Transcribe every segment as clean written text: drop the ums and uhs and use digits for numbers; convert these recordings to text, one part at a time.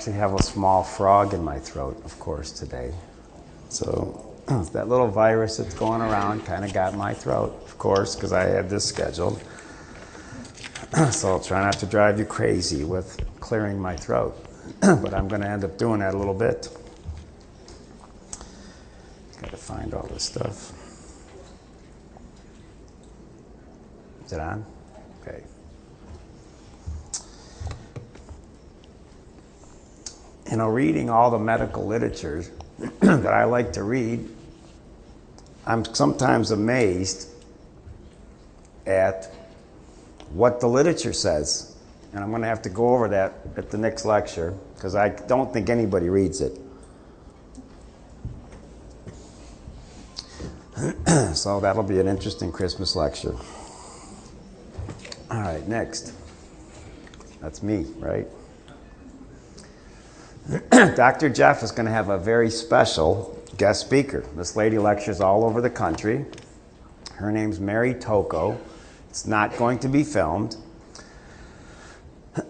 actually have a small frog in my throat, of course, today. So that little virus that's going around kind of got my throat, of course, because I had this scheduled. So I'll try not to drive you crazy with clearing my throat. But I'm going to end up doing that a little bit. Got to find all this stuff. Is it on? Okay. You know, reading all the medical literature that I like to read, I'm sometimes amazed at what the literature says. And I'm going to have to go over that at the next lecture because I don't think anybody reads it. So that'll be an interesting Christmas lecture. All right, next. That's me, right? Dr. Jeff is going to have a very special guest speaker. This lady lectures all over the country. Her name's Mary Toko. It's not going to be filmed.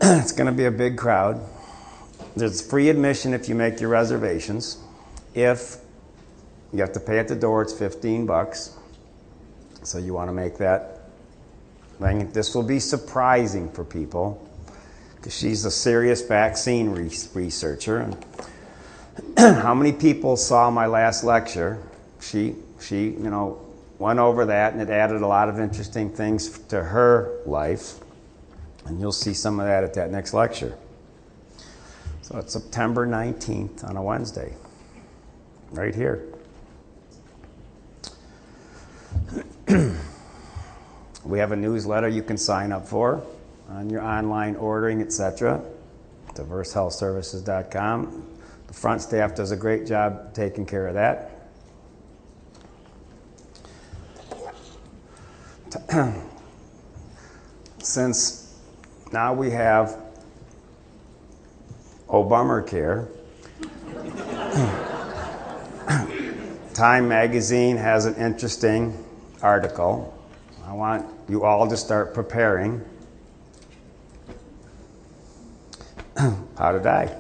It's going to be a big crowd. There's free admission if you make your reservations. If you have to pay at the door, it's $15. So you want to make that. This will be surprising for people because she's a serious vaccine researcher. How many people saw my last lecture? She went over that, and it added a lot of interesting things to her life. And you'll see some of that at that next lecture. So it's September 19th on a Wednesday, right here. We have a newsletter you can sign up for on your online ordering, etc. diversehealthservices.com. The front staff does a great job taking care of that. Since now we have Obamacare, Time magazine has an interesting article. I want you all to start preparing how to die.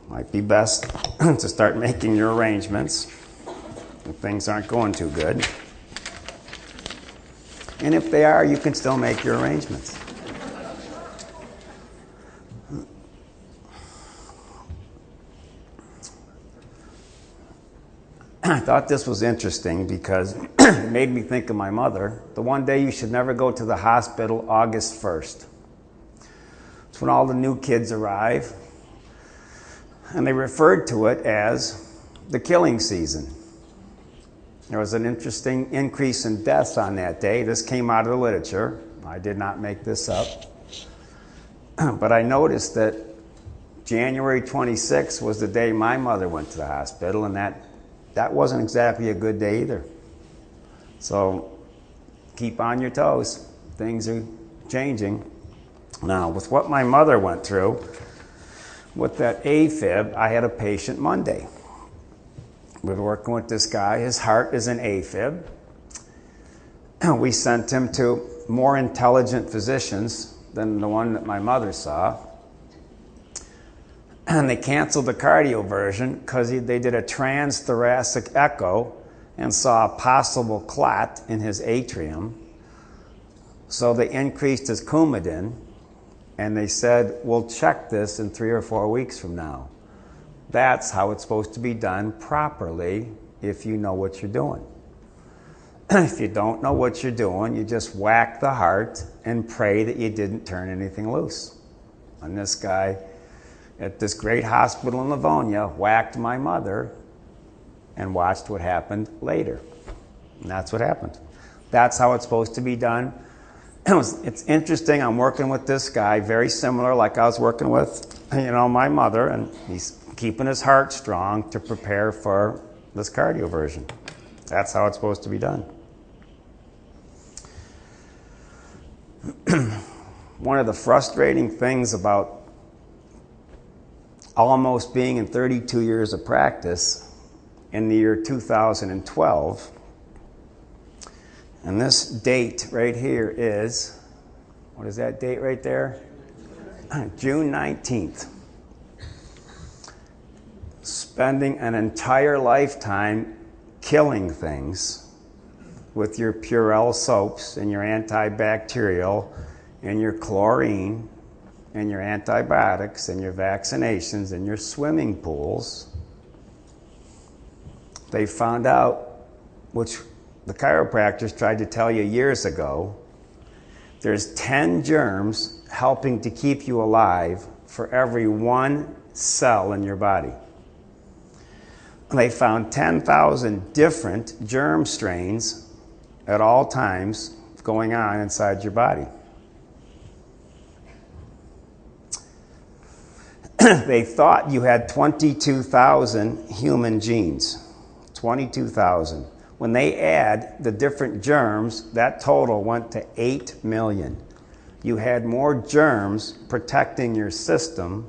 Might be best to start making your arrangements if things aren't going too good. And if they are, you can still make your arrangements. I thought this was interesting because it made me think of my mother. The one day you should never go to the hospital, August 1st. It's when all the new kids arrive. And they referred to it as the killing season. There was an interesting increase in deaths on that day. This came out of the literature. I did not make this up. But I noticed that January 26th was the day my mother went to the hospital, and that wasn't exactly a good day either. So keep on your toes. Things are changing. Now, with what my mother went through, with that AFib, I had a patient Monday. We were working with this guy. His heart is an AFib. We sent him to more intelligent physicians than the one that my mother saw. And they canceled the cardioversion because they did a transthoracic echo and saw a possible clot in his atrium. So they increased his Coumadin, and they said, we'll check this in 3 or 4 weeks from now. That's how it's supposed to be done properly if you know what you're doing. If you don't know what you're doing, you just whack the heart and pray that you didn't turn anything loose. And this guy at this great hospital in Livonia whacked my mother and watched what happened later. And that's what happened. That's how it's supposed to be done. It's interesting. I'm working with this guy, very similar like I was working with, my mother, and he's keeping his heart strong to prepare for this cardioversion. That's how it's supposed to be done. One of the frustrating things about almost being in 32 years of practice in the year 2012, and this date right here is, what is that date right there? June 19th. Spending an entire lifetime killing things with your Purell soaps and your antibacterial and your chlorine and your antibiotics and your vaccinations and your swimming pools. They found out, which the chiropractors tried to tell you years ago, there's 10 germs helping to keep you alive for every 1 cell in your body. They found 10,000 different germ strains at all times going on inside your body. They thought you had 22,000 human genes. 22,000. When they add the different germs, that total went to 8 million. You had more germs protecting your system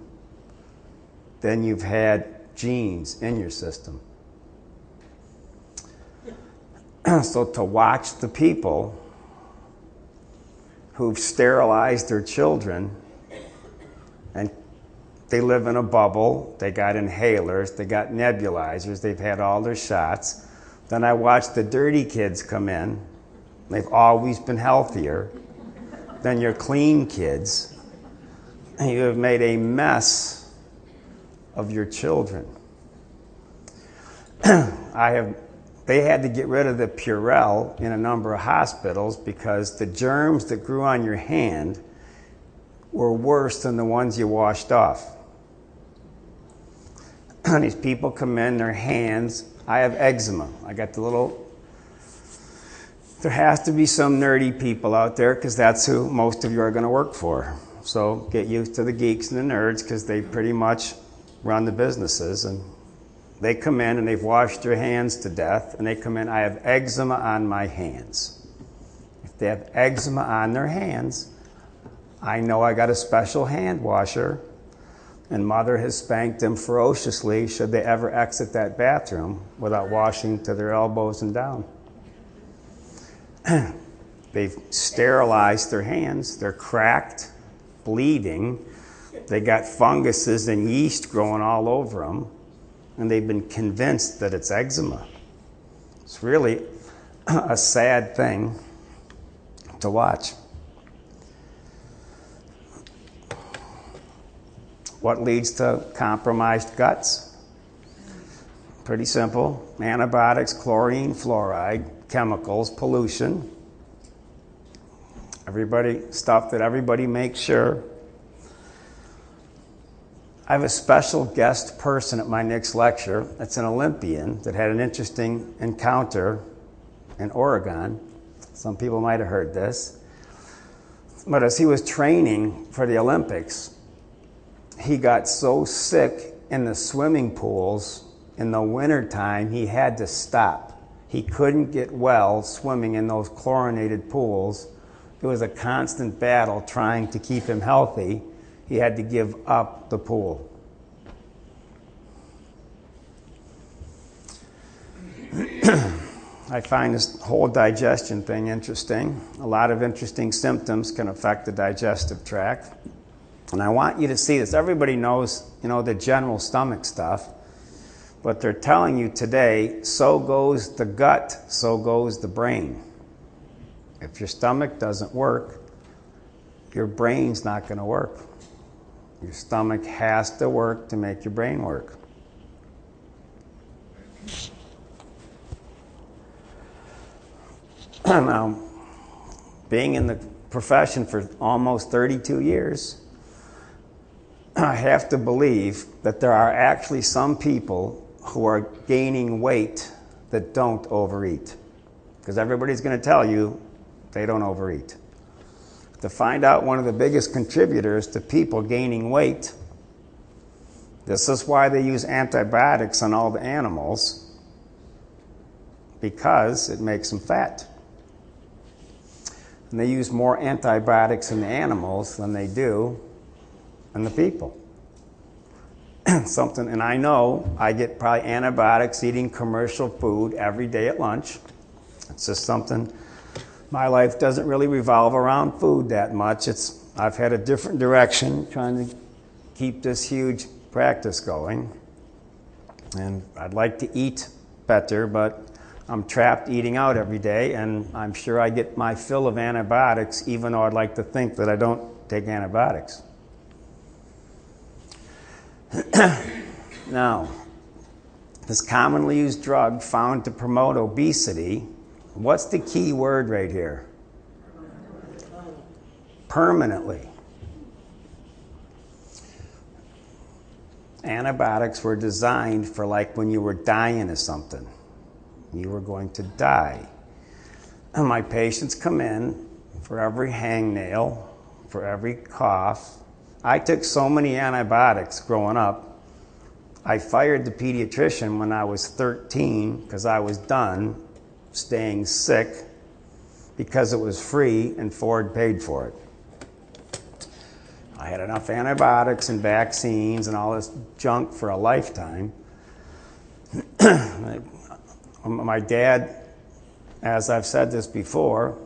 than you've had genes in your system. So to watch the people who've sterilized their children, and they live in a bubble, they got inhalers, they got nebulizers, they've had all their shots. Then I watch the dirty kids come in. They've always been healthier than your clean kids. And you have made a mess of your children. They had to get rid of the Purell in a number of hospitals because the germs that grew on your hand were worse than the ones you washed off. These people come in, their hands, I have eczema. I got the little, there has to be some nerdy people out there because that's who most of you are going to work for. So get used to the geeks and the nerds because they pretty much run the businesses, and they come in and they've washed their hands to death, and they come in, I have eczema on my hands. If they have eczema on their hands, I know I got a special hand washer, and Mother has spanked them ferociously should they ever exit that bathroom without washing to their elbows and down. They've sterilized their hands, they're cracked, bleeding, they got funguses and yeast growing all over them, and they've been convinced that it's eczema. It's really a sad thing to watch. What leads to compromised guts? Pretty simple. Antibiotics, chlorine, fluoride, chemicals, pollution. Stuff that everybody makes sure. I have a special guest person at my next lecture. It's an Olympian that had an interesting encounter in Oregon. Some people might have heard this. But as he was training for the Olympics, he got so sick in the swimming pools in the wintertime, he had to stop. He couldn't get well swimming in those chlorinated pools. It was a constant battle trying to keep him healthy. He had to give up the pool. I find this whole digestion thing interesting. A lot of interesting symptoms can affect the digestive tract. And I want you to see this. Everybody knows, the general stomach stuff. But they're telling you today, so goes the gut, so goes the brain. If your stomach doesn't work, your brain's not going to work. Your stomach has to work to make your brain work. Now, being in the profession for almost 32 years, I have to believe that there are actually some people who are gaining weight that don't overeat. Because everybody's going to tell you they don't overeat. To find out one of the biggest contributors to people gaining weight, this is why they use antibiotics on all the animals, because it makes them fat. And they use more antibiotics in the animals than they do in the people. And I know I get probably antibiotics eating commercial food every day at lunch. It's just something. My life doesn't really revolve around food that much. It's I've had a different direction trying to keep this huge practice going. And I'd like to eat better, but I'm trapped eating out every day, and I'm sure I get my fill of antibiotics, even though I'd like to think that I don't take antibiotics. Now, this commonly used drug found to promote obesity, what's the key word right here? Permanently. Antibiotics were designed for like when you were dying of something. You were going to die. And my patients come in for every hangnail, for every cough. I took so many antibiotics growing up. I fired the pediatrician when I was 13 because I was done staying sick because it was free and Ford paid for it. I had enough antibiotics and vaccines and all this junk for a lifetime. My dad, as I've said this before,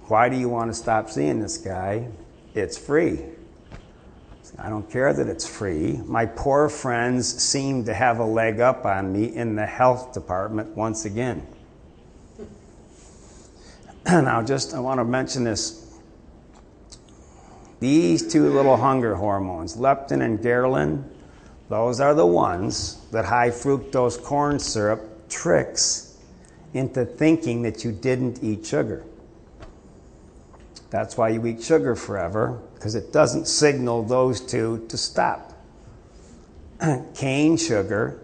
why do you want to stop seeing this guy? It's free. I don't care that it's free. My poor friends seem to have a leg up on me in the health department once again. Now, I want to mention this. These two little hunger hormones, leptin and ghrelin, those are the ones that high fructose corn syrup tricks into thinking that you didn't eat sugar. That's why you eat sugar forever, because it doesn't signal those two to stop. Cane sugar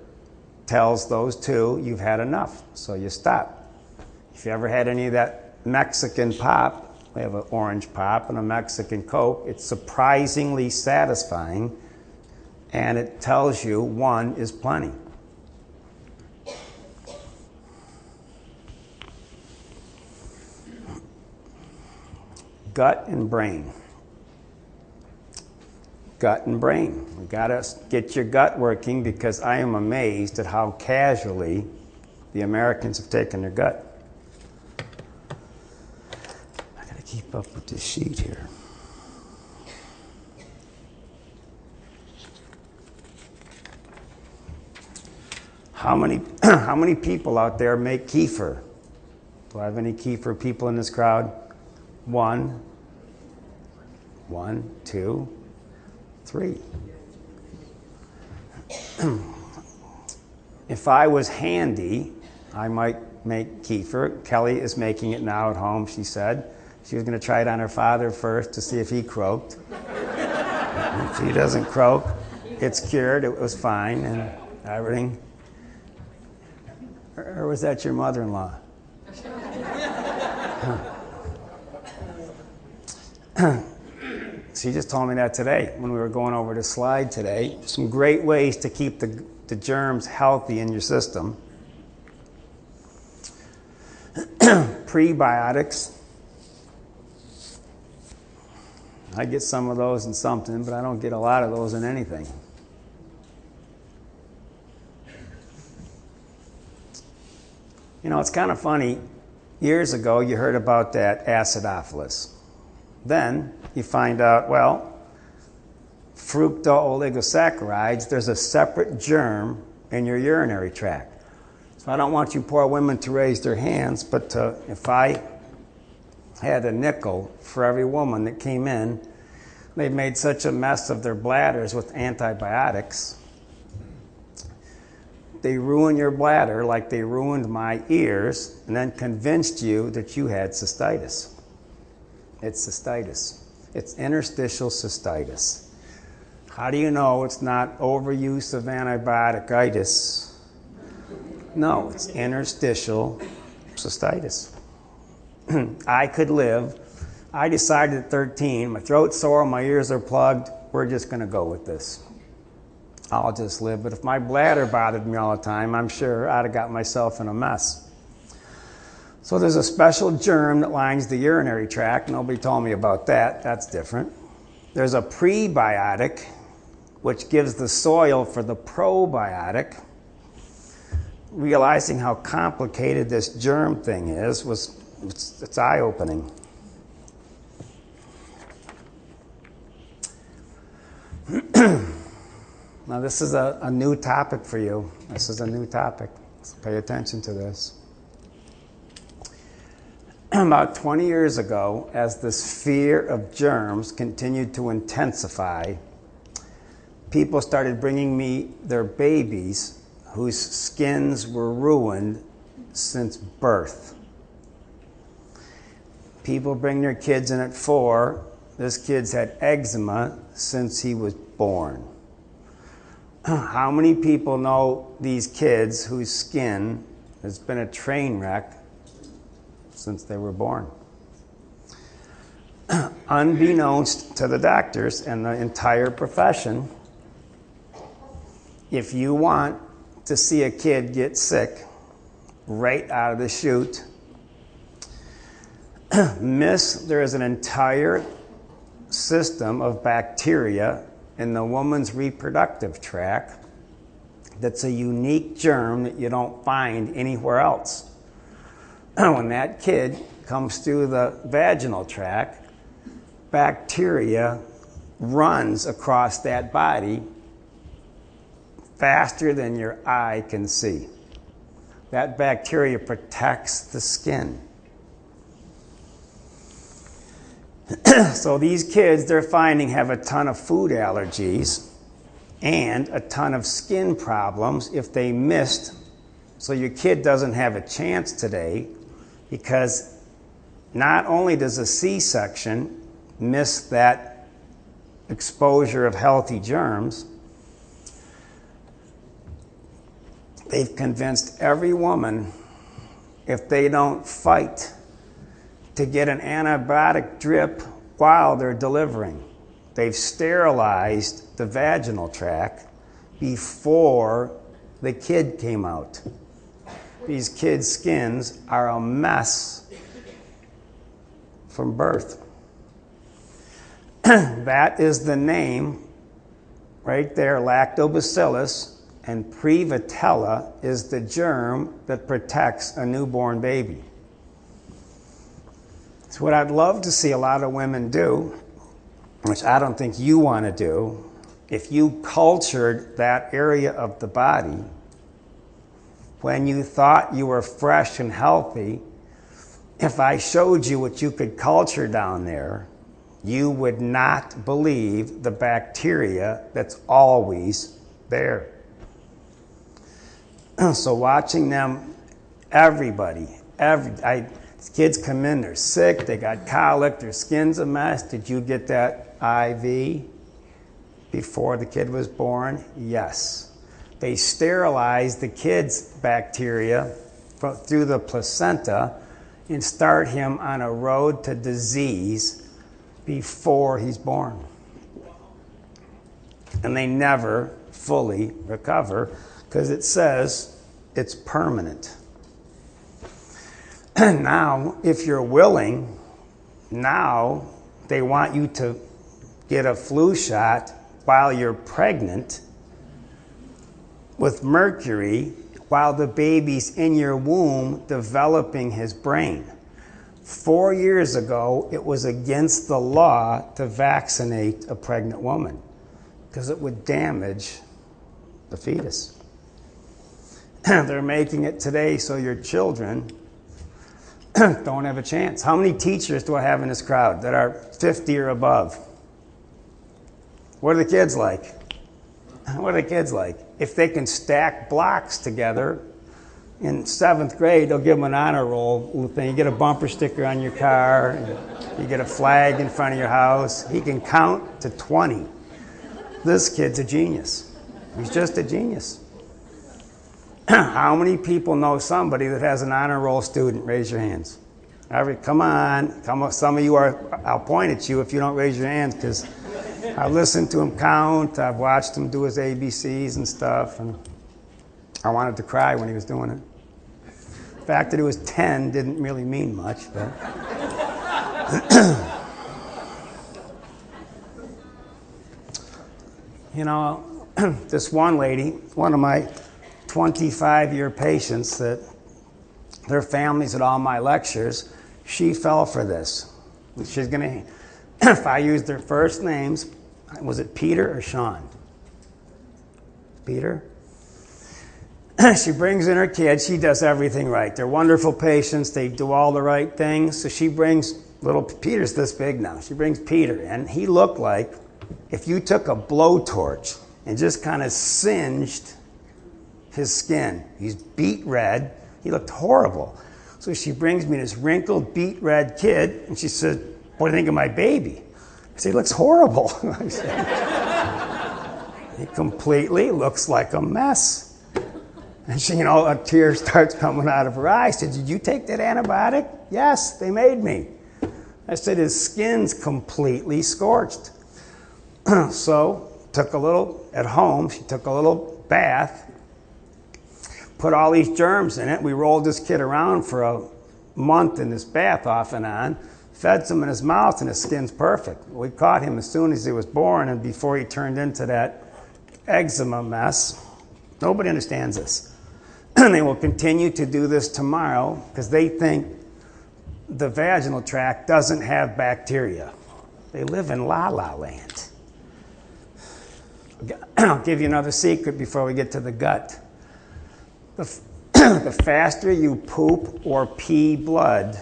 tells those two you've had enough, so you stop. If you ever had any of that Mexican pop, we have an orange pop and a Mexican Coke, it's surprisingly satisfying, and it tells you one is plenty. Gut and brain. Gut and brain. We got to get your gut working, because I am amazed at how casually the Americans have taken their gut. I got to keep up with this sheet here. How many people out there make kefir? Do I have any kefir people in this crowd? One, two, three. If I was handy, I might make kefir. Kelly is making it now at home, she said. She was going to try it on her father first to see if he croaked. If he doesn't croak, it's cured. It was fine and everything. Or was that your mother-in-law? She just told me that today when we were going over the slide today. Some great ways to keep the germs healthy in your system. Prebiotics. I get some of those in something, but I don't get a lot of those in anything. You know, it's kind of funny. Years ago, you heard about that acidophilus. Then you find out, well, fructooligosaccharides, there's a separate germ in your urinary tract. So I don't want you poor women to raise their hands, but if I had a nickel for every woman that came in, they made such a mess of their bladders with antibiotics. They ruined your bladder like they ruined my ears, and then convinced you that you had cystitis. It's cystitis. It's interstitial cystitis. How do you know it's not overuse of antibiotic-itis? No, it's interstitial cystitis. I could live. I decided at 13, my throat's sore, my ears are plugged, we're just going to go with this. I'll just live. But if my bladder bothered me all the time, I'm sure I'd have got myself in a mess. So there's a special germ that lines the urinary tract. Nobody told me about that. That's different. There's a prebiotic, which gives the soil for the probiotic. Realizing how complicated this germ thing is, it's eye-opening. Now this is a new topic for you. This is a new topic, so pay attention to this. About 20 years ago, as this fear of germs continued to intensify, people started bringing me their babies whose skins were ruined since birth. People bring their kids in at 4. This kid's had eczema since he was born. How many people know these kids whose skin has been a train wreck since they were born? Unbeknownst to the doctors and the entire profession, if you want to see a kid get sick right out of the chute, there is an entire system of bacteria in the woman's reproductive tract that's a unique germ that you don't find anywhere else. When that kid comes through the vaginal tract, bacteria runs across that body faster than your eye can see. That bacteria protects the skin. So these kids they're finding have a ton of food allergies and a ton of skin problems if they missed. So your kid doesn't have a chance today because not only does a C-section miss that exposure of healthy germs, they've convinced every woman if they don't fight to get an antibiotic drip while they're delivering. They've sterilized the vaginal tract before the kid came out. These kids' skins are a mess from birth. That is the name right there, lactobacillus, and prevotella is the germ that protects a newborn baby. So what I'd love to see a lot of women do, which I don't think you want to do, if you cultured that area of the body when you thought you were fresh and healthy, if I showed you what you could culture down there, you would not believe the bacteria that's always there. So watching them, kids come in, they're sick, they got colic, their skin's a mess. Did you get that IV before the kid was born? Yes. They sterilize the kid's bacteria through the placenta and start him on a road to disease before he's born. And they never fully recover because it says it's permanent. Now, if you're willing, now they want you to get a flu shot while you're pregnant with mercury while the baby's in your womb developing his brain. 4 years ago, it was against the law to vaccinate a pregnant woman because it would damage the fetus. They're making it today so your children don't have a chance. How many teachers do I have in this crowd that are 50 or above? What are the kids like? What are the kids like? If they can stack blocks together in 7th grade, they'll give them an honor roll thing. You get a bumper sticker on your car, and you get a flag in front of your house. He can count to 20. This kid's a genius. He's just a genius. How many people know somebody that has an honor roll student? Raise your hands. Come on. Some of you are, I'll point at you if you don't raise your hands because I listened to him count. I've watched him do his ABCs and stuff. And I wanted to cry when he was doing it. The fact that it was 10 didn't really mean much. But you know, this one lady, one of my 25-year patients that their families at all my lectures, she fell for this. She's going to, if I used their first names, was it Peter or Sean? Peter. She brings in her kids. She does everything right. They're wonderful patients. They do all the right things. So she brings little Peter's this big now. She brings Peter, and he looked like if you took a blowtorch and just kind of singed his skin. He's beet red. He looked horrible. So she brings me this wrinkled, beet red kid, and she said, "What do you think of my baby?" I said, "He looks horrible." I said, "He completely looks like a mess." And she, a tear starts coming out of her eye. I said, "Did you take that antibiotic?" "Yes, they made me." I said, "His skin's completely scorched." So took a little, at home, she took a little bath, put all these germs in it. We rolled this kid around for a month in this bath off and on, fed some in his mouth, and his skin's perfect. We caught him as soon as he was born and before he turned into that eczema mess. Nobody understands this. And they will continue to do this tomorrow because they think the vaginal tract doesn't have bacteria. They live in la-la land. I'll give you another secret before we get to the gut. The faster you poop or pee blood,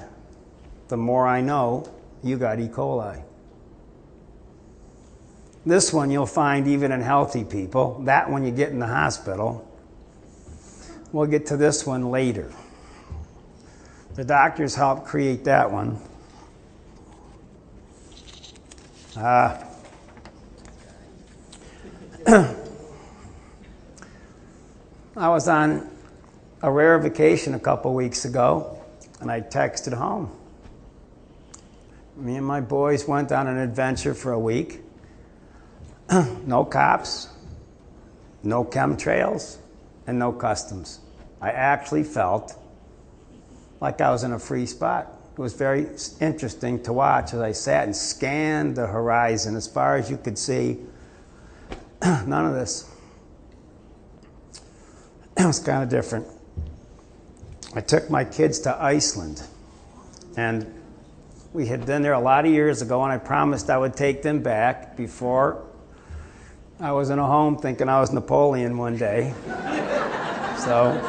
the more I know you got E. coli. This one you'll find even in healthy people. That one you get in the hospital. We'll get to this one later. The doctors helped create that one. I was on a rare vacation a couple weeks ago, and I texted home. Me and my boys went on an adventure for a week. No cops, no chemtrails, and no customs. I actually felt like I was in a free spot. It was very interesting to watch as I sat and scanned the horizon as far as you could see. None of this. It was kind of different. I took my kids to Iceland, and we had been there a lot of years ago, and I promised I would take them back before I was in a home thinking I was Napoleon one day. So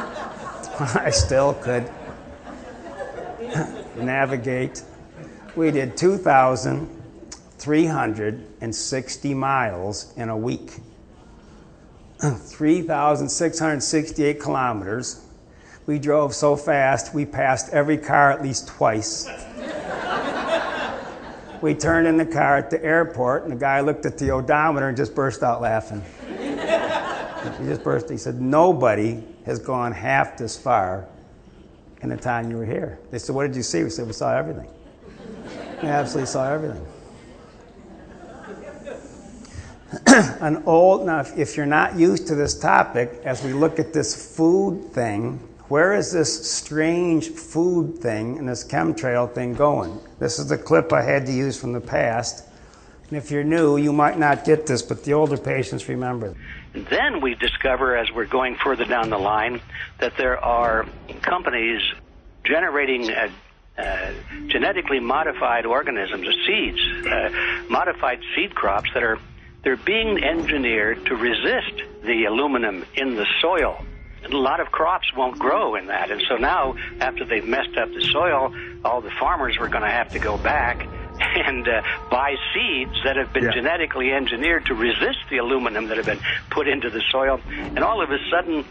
I still could navigate. We did 2,360 miles in a week. 3,668 kilometers. We drove so fast, we passed every car at least twice. We turned in the car at the airport, and the guy looked at the odometer and just burst out laughing. He said, "Nobody has gone half this far in the time you were here." They said, "What did you see?" We said, "We saw everything." We absolutely saw everything. Now, if you're not used to this topic, as we look at this food thing, where is this strange food thing and this chemtrail thing going? This is the clip I had to use from the past. And if you're new, you might not get this, but the older patients remember. Then we discover, as we're going further down the line, that there are companies generating genetically modified organisms, or seeds, modified seed crops they're being engineered to resist the aluminum in the soil. And a lot of crops won't grow in that. And so now, after they've messed up the soil, all the farmers were going to have to go back and buy seeds that have been genetically engineered to resist the aluminum that have been put into the soil. And all of a sudden,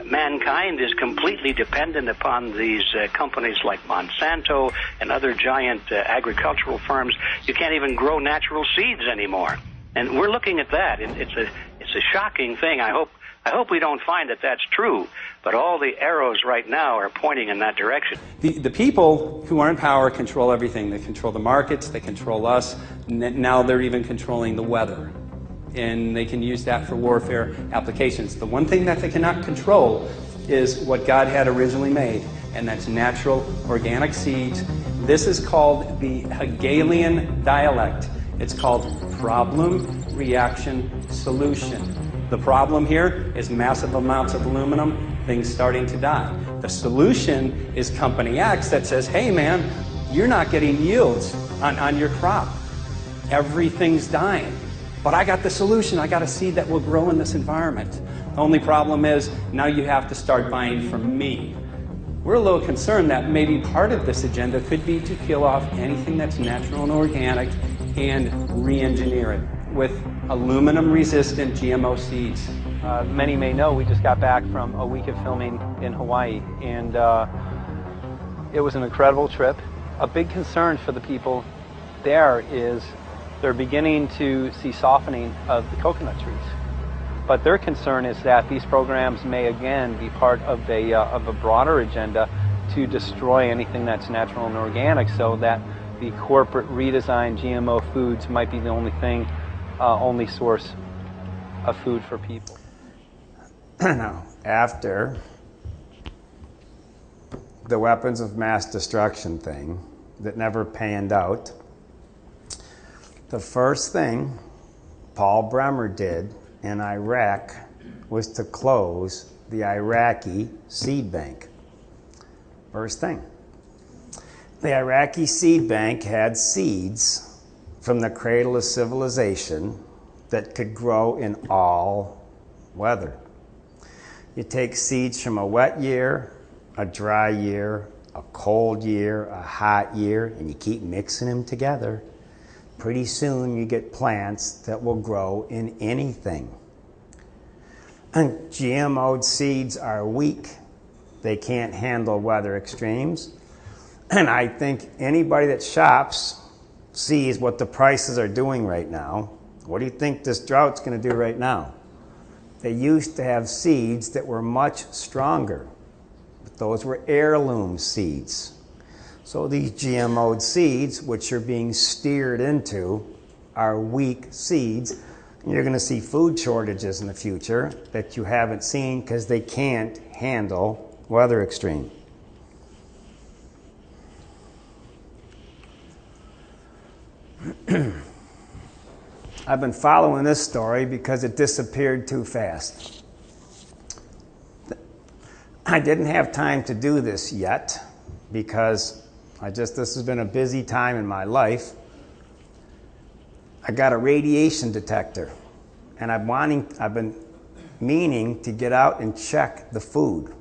mankind is completely dependent upon these companies like Monsanto and other giant agricultural firms. You can't even grow natural seeds anymore. And we're looking at that. It's a shocking thing. I hope we don't find that that's true, but all the arrows right now are pointing in that direction. The people who are in power control everything. They control the markets, they control us, now they're even controlling the weather. And they can use that for warfare applications. The one thing that they cannot control is what God had originally made, and that's natural organic seeds. This is called the Hegelian dialect. It's called problem, reaction, solution. The problem here is massive amounts of aluminum, things starting to die. The solution is Company X that says, "Hey man, you're not getting yields on your crop. Everything's dying." but I got the solution. I got a seed that will grow in this environment. The only problem is now you have to start buying from me. We're a little concerned that maybe part of this agenda could be to kill off anything that's natural and organic and re-engineer it with aluminum-resistant GMO seeds. Many may know we just got back from a week of filming in Hawaii, and it was an incredible trip. A big concern for the people there is they're beginning to see softening of the coconut trees. But their concern is that these programs may again be part of a broader agenda to destroy anything that's natural and organic, so that the corporate redesigned GMO foods might be the only source of food for people. Now, after the weapons of mass destruction thing that never panned out, the first thing Paul Bremer did in Iraq was to close the Iraqi seed bank. First thing. The Iraqi seed bank had seeds from the cradle of civilization that could grow in all weather. You take seeds from a wet year, a dry year, a cold year, a hot year, and you keep mixing them together. Pretty soon you get plants that will grow in anything. And GMO seeds are weak. They can't handle weather extremes. And I think anybody that shops sees what the prices are doing right now. What do you think this drought's going to do right now? They used to have seeds that were much stronger, but those were heirloom seeds. So these GMO'd seeds, which are being steered into, are weak seeds. And you're going to see food shortages in the future that you haven't seen because they can't handle weather extreme. I've been following this story because it disappeared too fast. I didn't have time to do this yet because this has been a busy time in my life. I got a radiation detector, and I've been meaning to get out and check the food.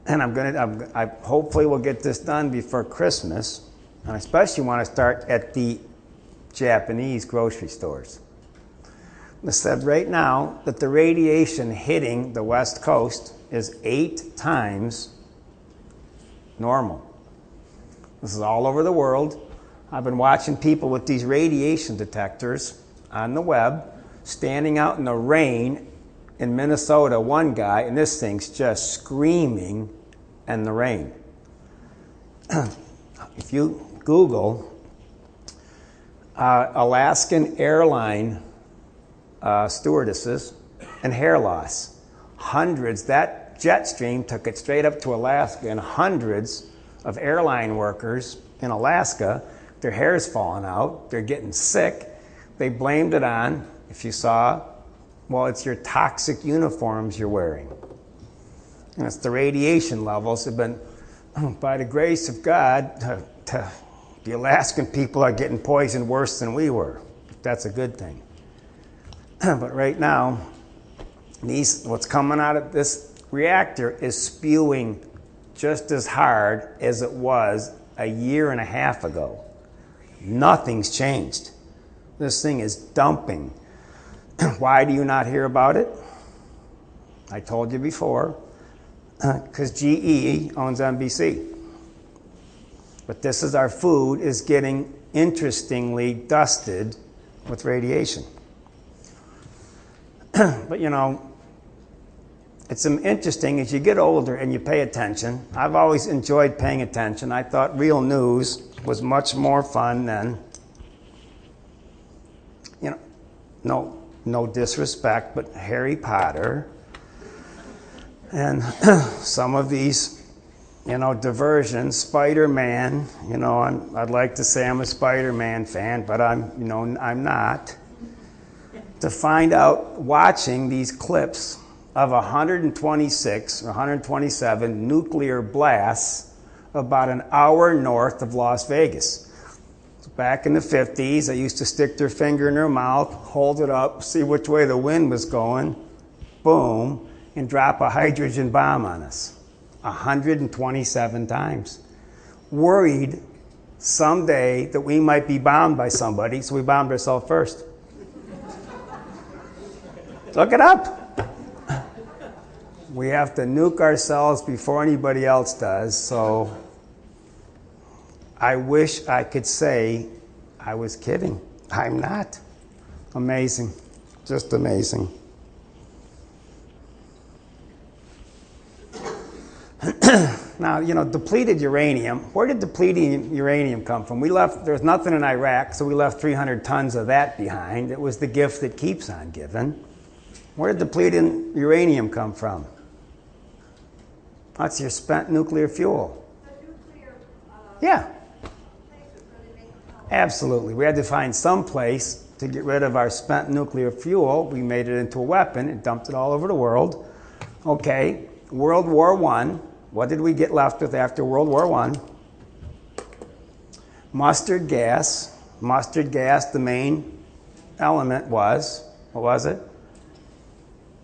And I hopefully will get this done before Christmas, and I especially want to start at the Japanese grocery stores. It said right now that the radiation hitting the West Coast is 8 times normal. This is all over the world. I've been watching people with these radiation detectors on the web, standing out in the rain in Minnesota, one guy, and this thing's just screaming in the rain. If you Google Alaskan airline stewardesses and hair loss, hundreds, that jet stream took it straight up to Alaska, and hundreds of airline workers in Alaska, their hair's falling out, they're getting sick. They blamed it on, if you saw, well, it's your toxic uniforms you're wearing. And it's the radiation levels have been, by the grace of God, the Alaskan people are getting poisoned worse than we were. That's a good thing. But right now, what's coming out of this reactor is spewing just as hard as it was a year and a half ago. Nothing's changed. This thing is dumping. Why do you not hear about it? I told you before, because GE owns NBC. But this is our food is getting interestingly dusted with radiation. But you know, it's interesting as you get older and you pay attention. I've always enjoyed paying attention. I thought real news was much more fun than, you know, no disrespect, but Harry Potter and some of these, you know, diversions, Spider-Man, you know, I'd like to say I'm a Spider-Man fan, but I'm not. To find out, watching these clips of 126 or 127 nuclear blasts about an hour north of Las Vegas. Back in the 50s, they used to stick their finger in their mouth, hold it up, see which way the wind was going, boom, and drop a hydrogen bomb on us 127 times. Worried someday that we might be bombed by somebody, so we bombed ourselves first. Look it up. We have to nuke ourselves before anybody else does, so I wish I could say I was kidding. I'm not. Amazing. Just amazing. Now, depleted uranium. Where did depleted uranium come from? There was nothing in Iraq, so we left 300 tons of that behind. It was the gift that keeps on giving. Where did depleted uranium come from? That's your spent nuclear fuel. Yeah. Absolutely. We had to find some place to get rid of our spent nuclear fuel. We made it into a weapon and dumped it all over the world. Okay, World War I. What did we get left with after World War I? Mustard gas. Mustard gas, the main element was, what was it?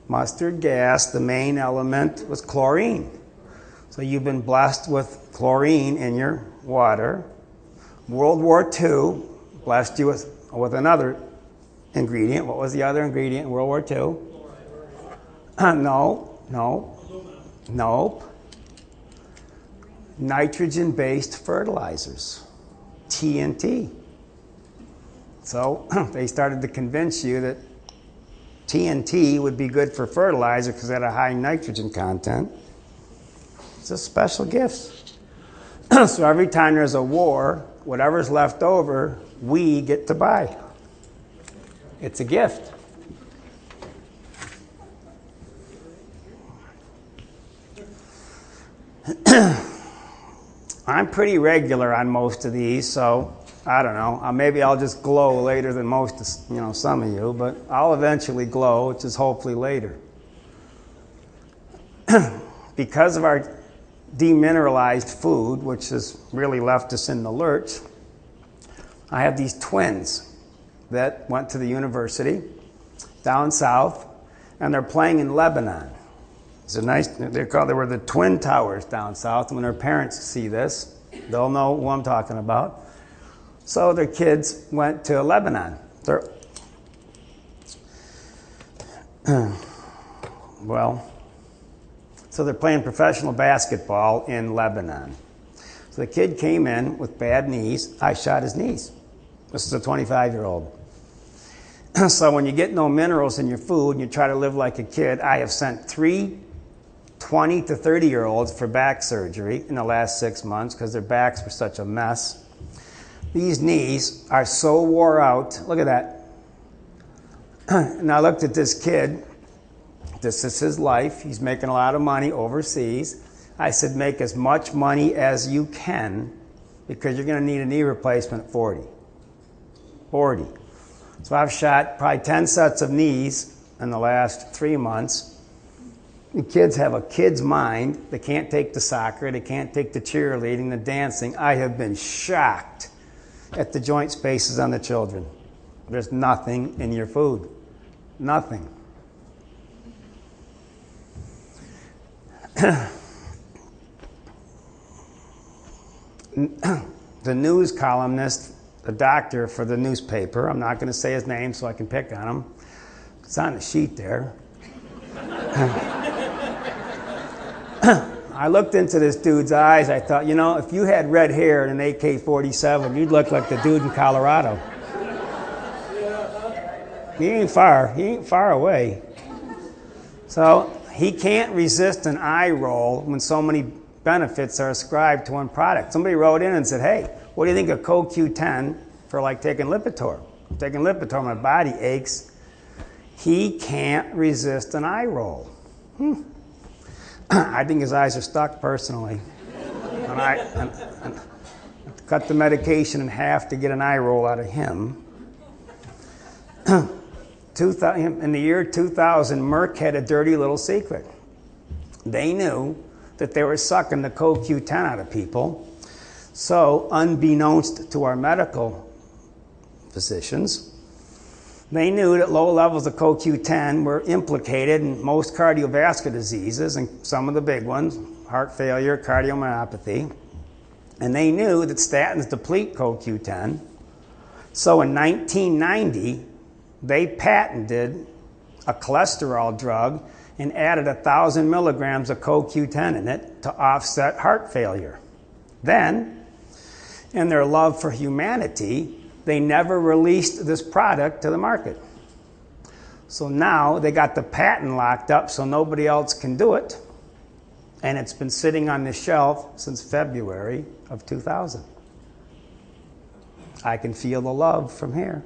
Mustard gas, the main element was chlorine. So you've been blessed with chlorine in your water. World War II blessed you with another ingredient. What was the other ingredient in World War II? Nope. Nitrogen-based fertilizers, TNT. So they started to convince you that TNT would be good for fertilizer because it had a high nitrogen content. It's a special gift. So every time there's a war, whatever's left over, we get to buy. It's a gift. I'm pretty regular on most of these, so I don't know. Maybe I'll just glow later than most, some of you, but I'll eventually glow, which is hopefully later. Because of our demineralized food, which has really left us in the lurch, I have these twins that went to the university down south, and they're playing in Lebanon. It's a nice, they were the Twin Towers down south. When their parents see this, they'll know who I'm talking about. So their kids went to Lebanon. So they're playing professional basketball in Lebanon. So the kid came in with bad knees. I shot his knees. This is a 25-year-old. So when you get no minerals in your food and you try to live like a kid, I have sent 3 20 to 30-year-olds for back surgery in the last 6 months because their backs were such a mess. These knees are so wore out. Look at that. And I looked at this kid. This is his life. He's making a lot of money overseas. I said, make as much money as you can because you're going to need a knee replacement at 40. So I've shot probably 10 sets of knees in the last 3 months. The kids have a kid's mind. They can't take the soccer. They can't take the cheerleading, the dancing. I have been shocked at the joint spaces on the children. There's nothing in your food. Nothing. The news columnist, the doctor for the newspaper, I'm not going to say his name so I can pick on him. It's on the sheet there. I looked into this dude's eyes. I thought, if you had red hair and an AK-47, you'd look like the dude in Colorado. He ain't far away. So he can't resist an eye roll when so many benefits are ascribed to one product. Somebody wrote in and said, hey, what do you think of CoQ10 for taking Lipitor? I'm taking Lipitor, my body aches. He can't resist an eye roll. I think his eyes are stuck personally. And I cut the medication in half to get an eye roll out of him. In the year 2000, Merck had a dirty little secret. They knew that they were sucking the CoQ10 out of people. So unbeknownst to our medical physicians. They knew that low levels of CoQ10 were implicated in most cardiovascular diseases, and some of the big ones, heart failure, cardiomyopathy. And they knew that statins deplete CoQ10. So in 1990, they patented a cholesterol drug and added 1,000 milligrams of CoQ10 in it to offset heart failure. Then, in their love for humanity, they never released this product to the market. So now they got the patent locked up so nobody else can do it. And it's been sitting on the shelf since February of 2000. I can feel the love from here.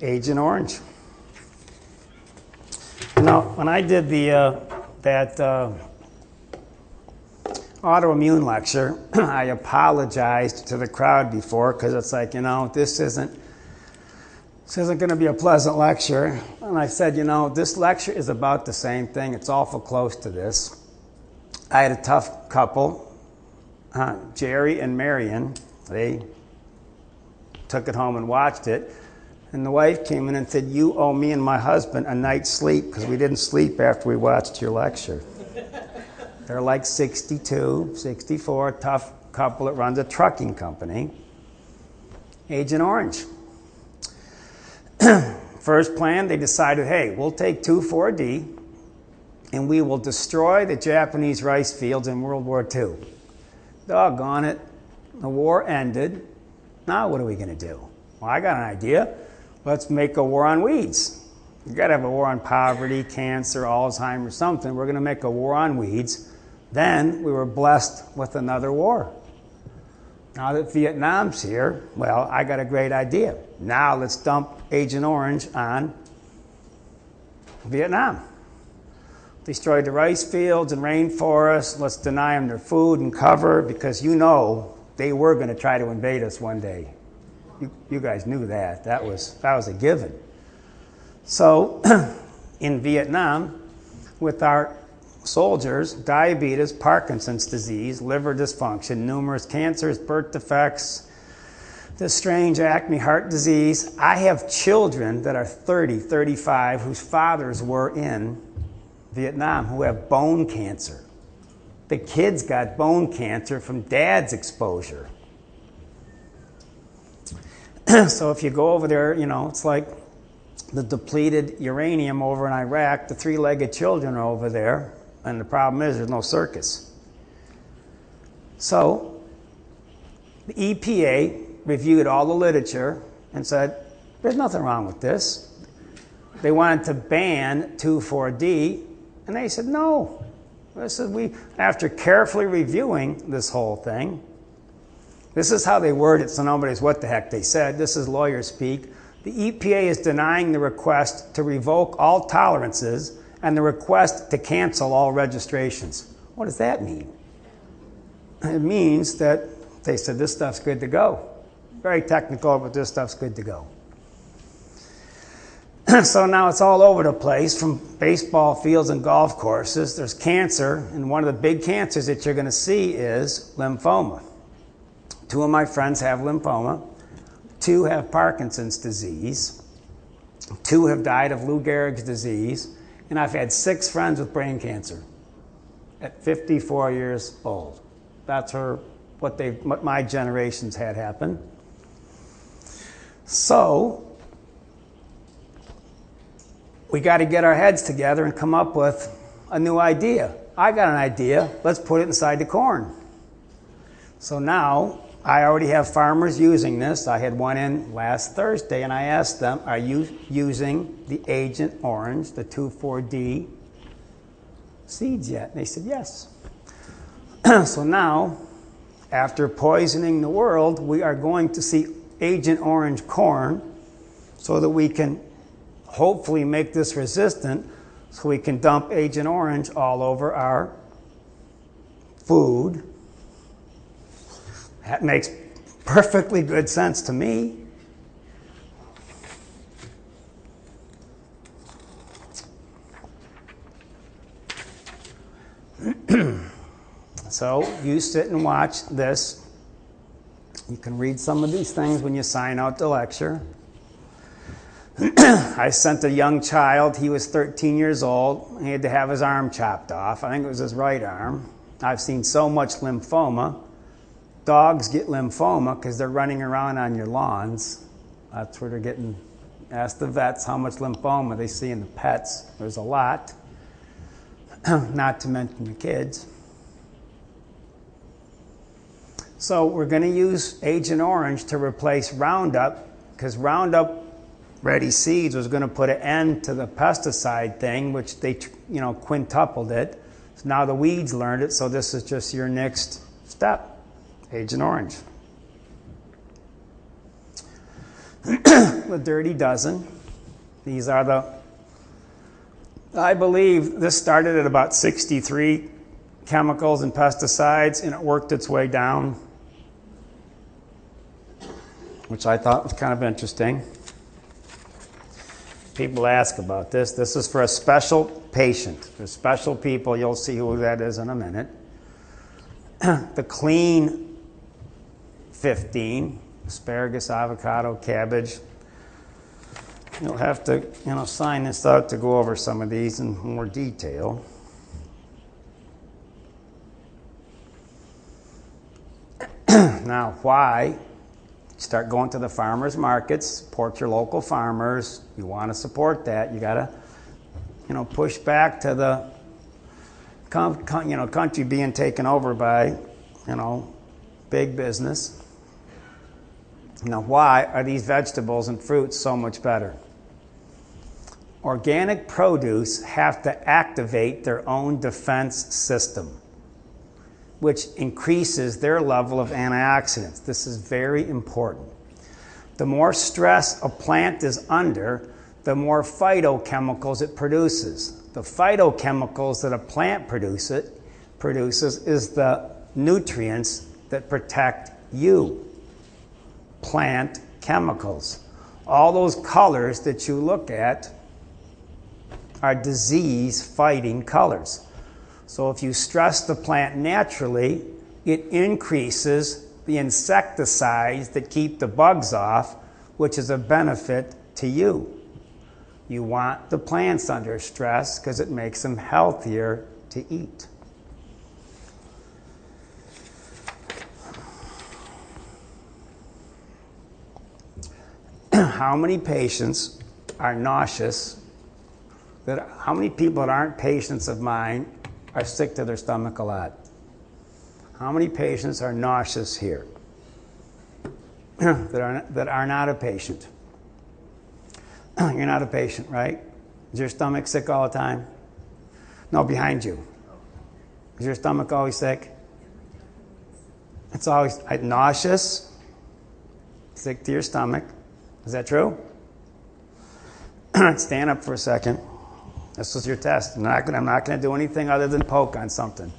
Agent Orange. Now, when I did that autoimmune lecture, I apologized to the crowd before because it's like, this isn't going to be a pleasant lecture. And I said, this lecture is about the same thing. It's awful close to this. I had a tough couple, Jerry and Marion. They took it home and watched it. And the wife came in and said, you owe me and my husband a night's sleep because we didn't sleep after we watched your lecture. They're like 62, 64, tough couple that runs a trucking company. Agent Orange. First plan, they decided, hey, we'll take 2,4-D and we will destroy the Japanese rice fields in World War II. Doggone it. The war ended. Now what are we going to do? Well, I got an idea. Let's make a war on weeds. You got to have a war on poverty, cancer, Alzheimer's, something. We're going to make a war on weeds. Then we were blessed with another war. Now that Vietnam's here, well, I got a great idea. Now let's dump Agent Orange on Vietnam. Destroy the rice fields and rainforests. Let's deny them their food and cover because they were going to try to invade us one day. You guys knew that. That was a given. So in Vietnam, with our soldiers, diabetes, Parkinson's disease, liver dysfunction, numerous cancers, birth defects, this strange acne heart disease. I have children that are 30, 35 whose fathers were in Vietnam who have bone cancer. The kids got bone cancer from dad's exposure. So if you go over there, it's like the depleted uranium over in Iraq. The three-legged children are over there, and the problem is there's no circus. So the EPA reviewed all the literature and said, there's nothing wrong with this. They wanted to ban 2,4-D, and they said, no. They said, after carefully reviewing this whole thing, this is how they word it, so nobody's what the heck they said. This is lawyer speak. The EPA is denying the request to revoke all tolerances and the request to cancel all registrations. What does that mean? It means that they said this stuff's good to go. Very technical, but this stuff's good to go. So now it's all over the place, from baseball fields and golf courses. There's cancer, and one of the big cancers that you're going to see is lymphoma. 2 of my friends have lymphoma. 2 have Parkinson's disease. 2 have died of Lou Gehrig's disease. And I've had 6 friends with brain cancer at 54 years old. That's what my generations had happen. So we got to get our heads together and come up with a new idea. I got an idea. Let's put it inside the corn. So now I already have farmers using this. I had one in last Thursday, and I asked them, are you using the Agent Orange, the 2,4-D seeds yet? And they said, yes. So now, after poisoning the world, we are going to see Agent Orange corn so that we can hopefully make this resistant so we can dump Agent Orange all over our food. That makes perfectly good sense to me. So you sit and watch this. You can read some of these things when you sign out the lecture. I sent a young child, he was 13 years old, he had to have his arm chopped off. I think it was his right arm. I've seen so much lymphoma. Dogs get lymphoma because they're running around on your lawns. That's where they're getting, ask the vets how much lymphoma they see in the pets. There's a lot, not to mention the kids. So we're going to use Agent Orange to replace Roundup, because Roundup Ready Seeds was going to put an end to the pesticide thing, which they quintupled it. So now the weeds learned it, so this is just your next step, Agent Orange. The Dirty Dozen. These are I believe this started at about 63 chemicals and pesticides, and it worked its way down, which I thought was kind of interesting. People ask about this. This is for a special patient. For special people, you'll see who that is in a minute. The Clean 15, asparagus, avocado, cabbage. You'll have to, sign this out to go over some of these in more detail. Now, why? Start going to the farmers markets, support your local farmers. You want to support that. You got to, push back to the, country being taken over by, big business. Now, why are these vegetables and fruits so much better? Organic produce have to activate their own defense system, which increases their level of antioxidants. This is very important. The more stress a plant is under, the more phytochemicals it produces. The phytochemicals that a plant produces is the nutrients that protect you. Plant chemicals. All those colors that you look at are disease-fighting colors. So if you stress the plant naturally, it increases the insecticides that keep the bugs off, which is a benefit to you. You want the plants under stress because it makes them healthier to eat. How many patients are nauseous? How many people that aren't patients of mine are sick to their stomach a lot? How many patients are nauseous here that are not a patient? You're not a patient, right? Is your stomach sick all the time? No, behind you. Is your stomach always sick? It's always nauseous, sick to your stomach. Is that true? Stand up for a second. This was your test. I'm not going to do anything other than poke on something.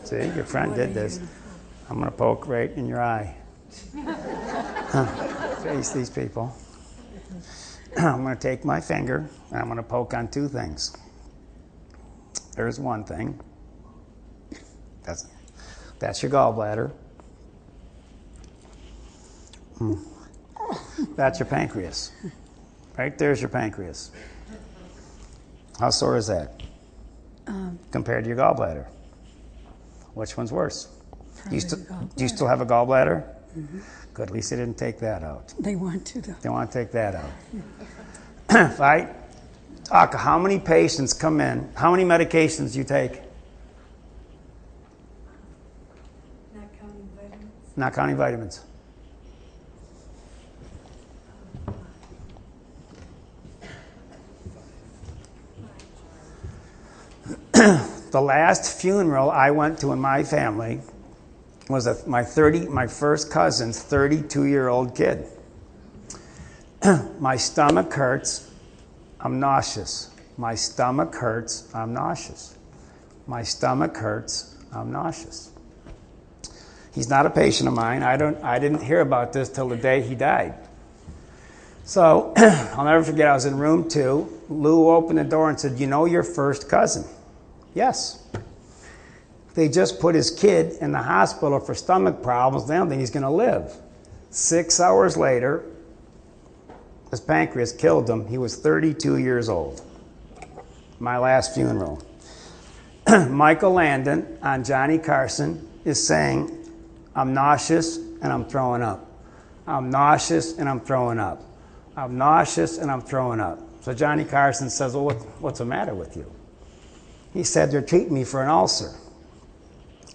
See, your friend did this. I'm going to poke right in your eye. Face these people. I'm going to take my finger and I'm going to poke on two things. There's one thing. That's your gallbladder. That's your pancreas. Right there's your pancreas. How sore is that compared to your gallbladder? Which one's worse? Do you still have a gallbladder? Mm-hmm. Good, at least they didn't take that out. They want to, though. They want to take that out. If I talk, how many patients come in? How many medications do you take? Not counting vitamins. Not counting vitamins. The last funeral I went to in my family was my first cousin's 32-year-old kid. My stomach hurts, I'm nauseous. My stomach hurts, I'm nauseous. My stomach hurts, I'm nauseous. He's not a patient of mine. I didn't hear about this till the day he died. So I'll never forget, I was in room 2. Lou opened the door and said, "You know your first cousin?" Yes. They just put his kid in the hospital for stomach problems. They don't think he's going to live. 6 hours later, his pancreas killed him. He was 32 years old. My last funeral. Michael Landon on Johnny Carson is saying, I'm nauseous and I'm throwing up. I'm nauseous and I'm throwing up. I'm nauseous and I'm throwing up. So Johnny Carson says, well, what's the matter with you? He said, they're treating me for an ulcer.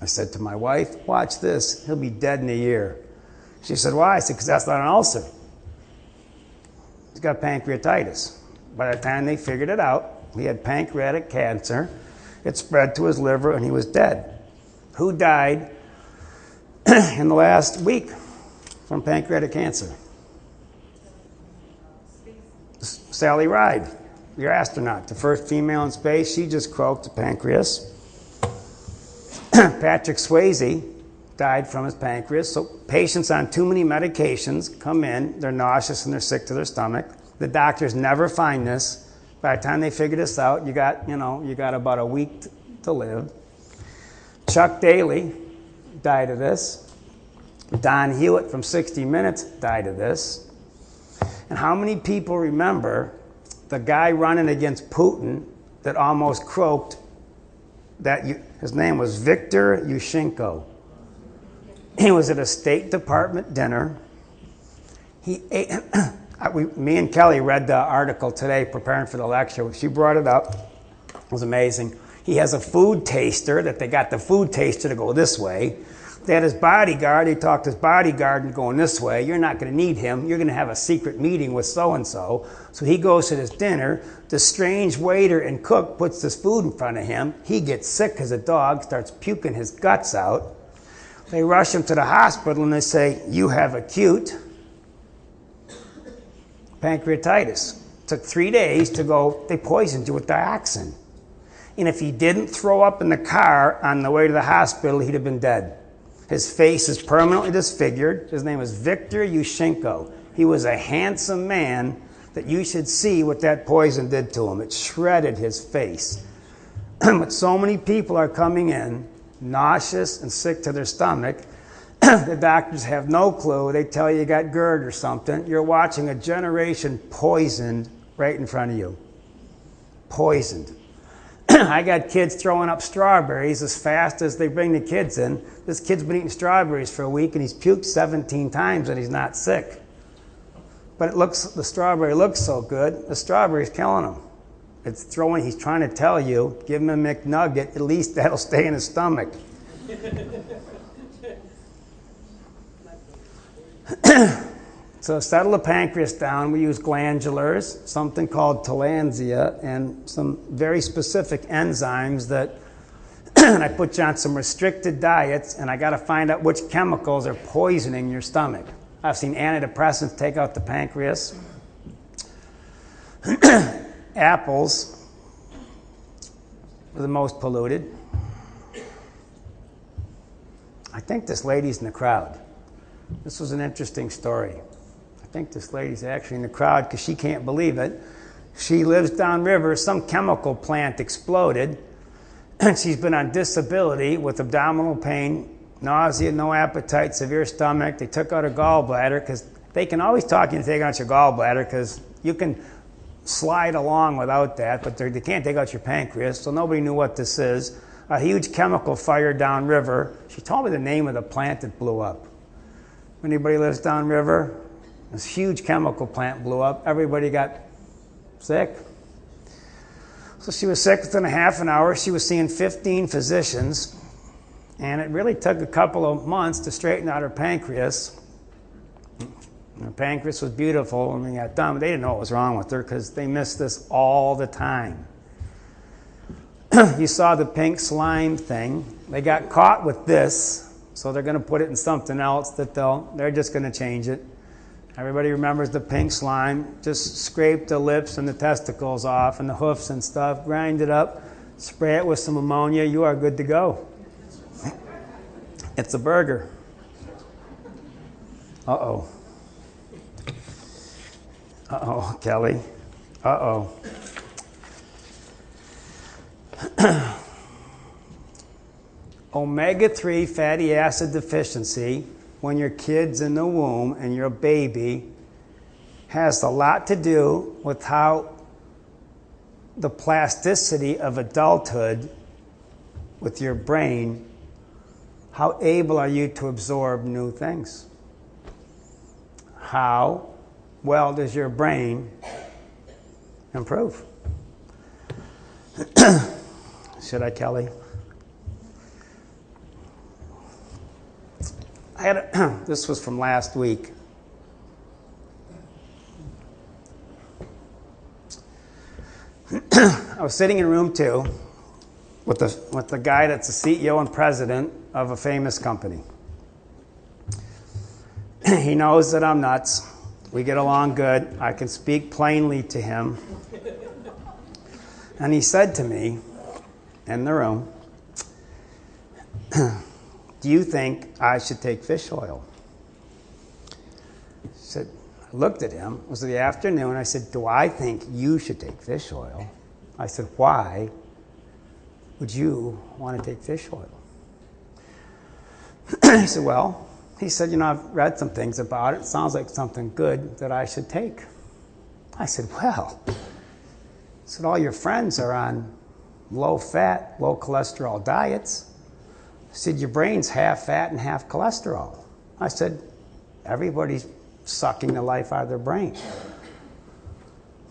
I said to my wife, watch this. He'll be dead in a year. She said, why? I said, because that's not an ulcer. He's got pancreatitis. By the time they figured it out, he had pancreatic cancer. It spread to his liver and he was dead. Who died in the last week from pancreatic cancer? Sally Ride, your astronaut, the first female in space. She just croaked the pancreas. Patrick Swayze died from his pancreas. So patients on too many medications come in, they're nauseous and they're sick to their stomach. The doctors never find this. By the time they figure this out, you got about a week to live. Chuck Daly died of this. Don Hewitt from 60 Minutes died of this. And how many people remember the guy running against Putin that almost croaked? His name was Viktor Yushchenko. He was at a State Department dinner. He ate. Me and Kelly read the article today preparing for the lecture. She brought it up. It was amazing. He has a food taster that they got the food taster to go this way. They had his bodyguard. He talked his bodyguard and going this way. You're not going to need him. You're going to have a secret meeting with so-and-so. So he goes to this dinner. The strange waiter and cook puts this food in front of him. He gets sick as a dog, starts puking his guts out. They rush him to the hospital and they say, you have acute pancreatitis. Took 3 days to go, they poisoned you with dioxin. And if he didn't throw up in the car on the way to the hospital, he'd have been dead. His face is permanently disfigured. His name is Viktor Yushchenko. He was a handsome man that you should see what that poison did to him. It shredded his face. But so many people are coming in, nauseous and sick to their stomach. The doctors have no clue. They tell you got GERD or something. You're watching a generation poisoned right in front of you. Poisoned. I got kids throwing up strawberries as fast as they bring the kids in. This kid's been eating strawberries for a week and he's puked 17 times and he's not sick. But the strawberry looks so good, the strawberry's killing him. He's trying to tell you, give him a McNugget, at least that'll stay in his stomach. So to settle the pancreas down, we use glandulars, something called telansia, and some very specific enzymes that I put you on some restricted diets, and I got to find out which chemicals are poisoning your stomach. I've seen antidepressants take out the pancreas. Apples are the most polluted. I think this lady's in the crowd. This was an interesting story. I think this lady's actually in the crowd because she can't believe it. She lives downriver. Some chemical plant exploded. And she's been on disability with abdominal pain, nausea, no appetite, severe stomach. They took out her gallbladder because they can always talk you into taking out your gallbladder because you can slide along without that, but they can't take out your pancreas, so nobody knew what this is. A huge chemical fire downriver. She told me the name of the plant that blew up. Anybody lives downriver? This huge chemical plant blew up. Everybody got sick. So she was sick within a half an hour. She was seeing 15 physicians, and it really took a couple of months to straighten out her pancreas. Her pancreas was beautiful when we got done, but they didn't know what was wrong with her because they missed this all the time. You saw the pink slime thing. They got caught with this, so they're going to put it in something else that they're just going to change it. Everybody remembers the pink slime. Just scrape the lips and the testicles off and the hoofs and stuff, grind it up, spray it with some ammonia, you are good to go. It's a burger. Uh-oh. Uh-oh, Kelly. Uh-oh. Omega-3 fatty acid deficiency when your kid's in the womb and you're a baby has a lot to do with how the plasticity of adulthood with your brain, how able are you to absorb new things? How well does your brain improve? Should I, Kelly? This was from last week. I was sitting in room 2 with the guy that's the CEO and president of a famous company. He knows that I'm nuts. We get along good. I can speak plainly to him. And he said to me in the room, do you think I should take fish oil? I said, I looked at him. It was the afternoon. I said, do I think you should take fish oil? I said, why would you want to take fish oil? He said, well, I've read some things about it. It sounds like something good that I should take. I said, well, all your friends are on low-fat, low-cholesterol diets. I said, your brain's half fat and half cholesterol. I said, everybody's sucking the life out of their brain.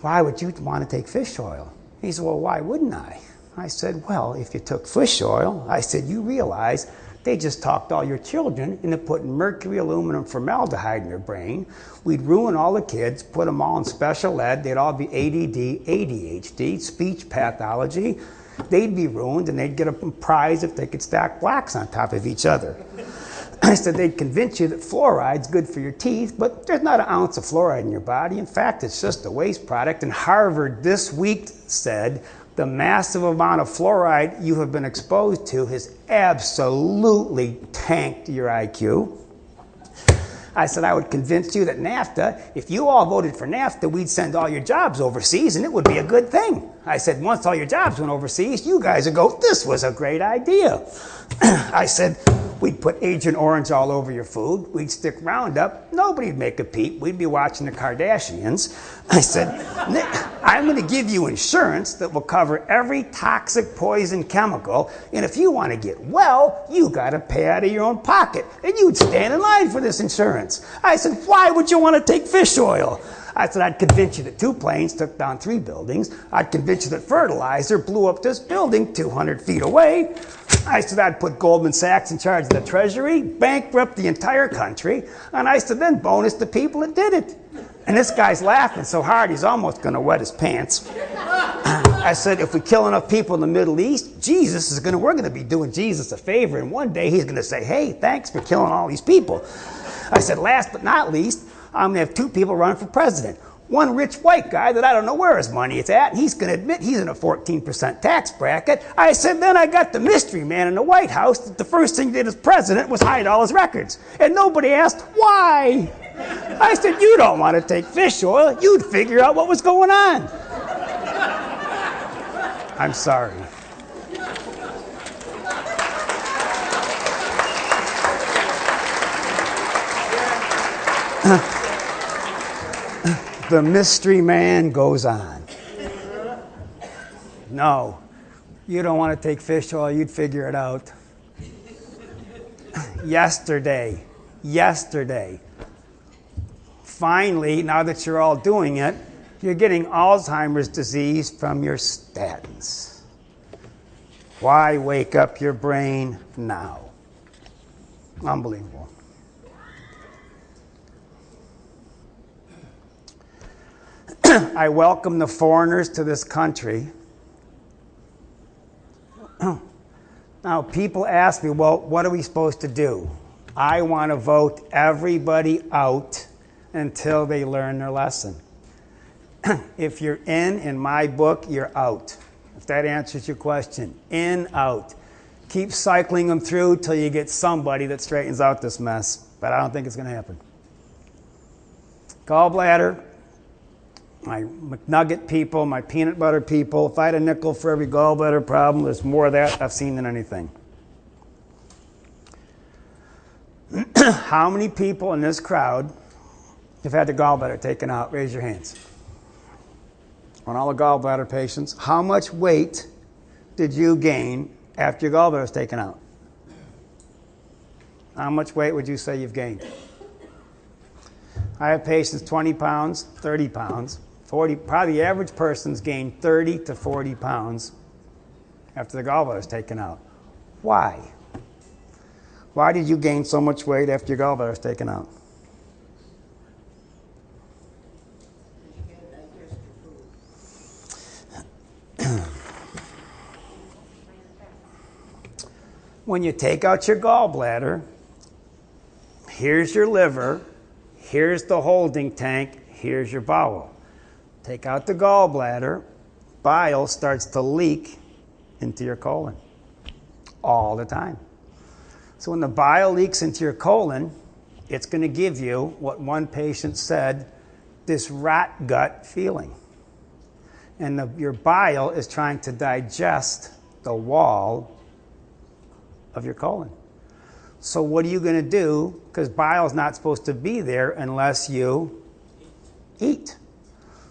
Why would you want to take fish oil? He said, well, why wouldn't I? I said, well, if you took fish oil, I said, you realize they just talked all your children into putting mercury, aluminum, formaldehyde in their brain. We'd ruin all the kids, put them all in special ed. They'd all be ADD, ADHD, speech pathology. They'd be ruined, and they'd get a prize if they could stack blacks on top of each other. I said, they'd convince you that fluoride's good for your teeth, but there's not an ounce of fluoride in your body. In fact, it's just a waste product. And Harvard this week said the massive amount of fluoride you have been exposed to has absolutely tanked your IQ. I said, I would convince you that NAFTA, if you all voted for NAFTA, we'd send all your jobs overseas, and it would be a good thing. I said, once all your jobs went overseas, you guys would go, this was a great idea. I said, we'd put Agent Orange all over your food. We'd stick Roundup. Nobody'd make a peep. We'd be watching the Kardashians. I said, I'm going to give you insurance that will cover every toxic poison chemical, and if you want to get well, you got to pay out of your own pocket, and you'd stand in line for this insurance. I said, why would you want to take fish oil? I said, I'd convince you that 2 planes took down 3 buildings. I'd convince you that fertilizer blew up this building 200 feet away. I said, I'd put Goldman Sachs in charge of the Treasury, bankrupt the entire country, and I said, then bonus the people that did it. And this guy's laughing so hard he's almost going to wet his pants. I said, if we kill enough people in the Middle East, we're going to be doing Jesus a favor, and one day he's going to say, hey, thanks for killing all these people. I said, last but not least, I'm going to have 2 people running for president. One rich white guy that I don't know where his money is at, and he's going to admit he's in a 14% tax bracket. I said, then I got the mystery man in the White House that the first thing he did as president was hide all his records. And nobody asked why. I said, you don't want to take fish oil. You'd figure out what was going on. I'm sorry. The mystery man goes on. No, you don't want to take fish oil. You'd figure it out. Yesterday, finally, now that you're all doing it, you're getting Alzheimer's disease from your statins. Why wake up your brain now? Unbelievable. I welcome the foreigners to this country. Now, people ask me, well, what are we supposed to do? I want to vote everybody out until they learn their lesson. If you're in my book, you're out. If that answers your question. In, out. Keep cycling them through till you get somebody that straightens out this mess. But I don't think it's going to happen. Gallbladder. My McNugget people, my peanut butter people. If I had a nickel for every gallbladder problem, there's more of that I've seen than anything. How many people in this crowd have had the gallbladder taken out? Raise your hands. On all the gallbladder patients, how much weight did you gain after your gallbladder was taken out? How much weight would you say you've gained? I have patients 20 pounds, 30 pounds, 40. Probably the average person's gained 30 to 40 pounds after the gallbladder was taken out. Why? Why did you gain so much weight after your gallbladder was taken out? When you take out your gallbladder, here's your liver, here's the holding tank, here's your bowel. Take out the gallbladder, bile starts to leak into your colon all the time. So when the bile leaks into your colon, it's going to give you what one patient said, this rat gut feeling. And your bile is trying to digest the wall of your colon. So what are you going to do? Because bile is not supposed to be there unless you eat.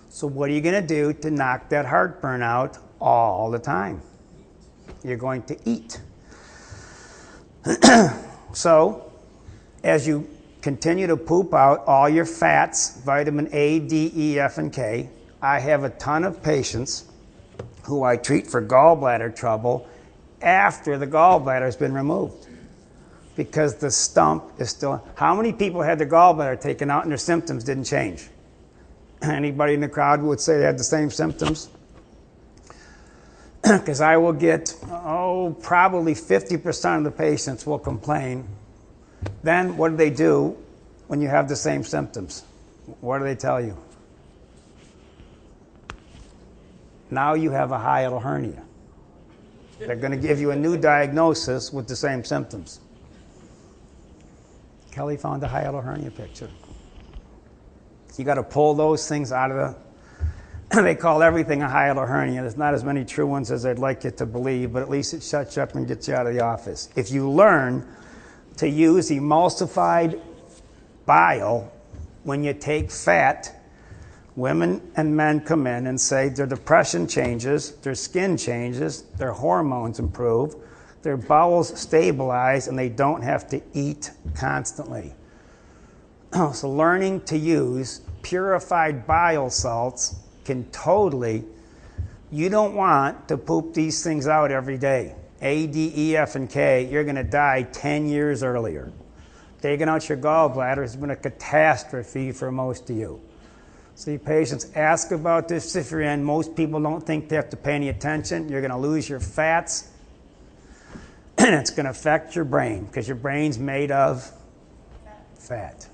So what are you going to do to knock that heartburn out all the time? You're going to eat. So as you continue to poop out all your fats, vitamin A, D, E, F, and K, I have a ton of patients who I treat for gallbladder trouble after the gallbladder has been removed, because the stump is still. How many people had their gallbladder taken out and their symptoms didn't change? Anybody in the crowd would say they had the same symptoms? Because I will get, probably 50% of the patients will complain. Then what do they do when you have the same symptoms? What do they tell you? Now you have a hiatal hernia. They're going to give you a new diagnosis with the same symptoms. Kelly found a hiatal hernia picture. You got to pull those things out of they call everything a hiatal hernia. There's not as many true ones as I'd like you to believe, but at least it shuts you up and gets you out of the office. If you learn to use emulsified bile when you take fat, women and men come in and say their depression changes, their skin changes, their hormones improve, their bowels stabilize, and they don't have to eat constantly. So learning to use purified bile salts can totally, you don't want to poop these things out every day. A, D, E, F, and K, you're going to die 10 years earlier. Taking out your gallbladder has been a catastrophe for most of you. See, patients ask about this if you're in. Most people don't think they have to pay any attention. You're going to lose your fats, and it's going to affect your brain, because your brain's made of fat.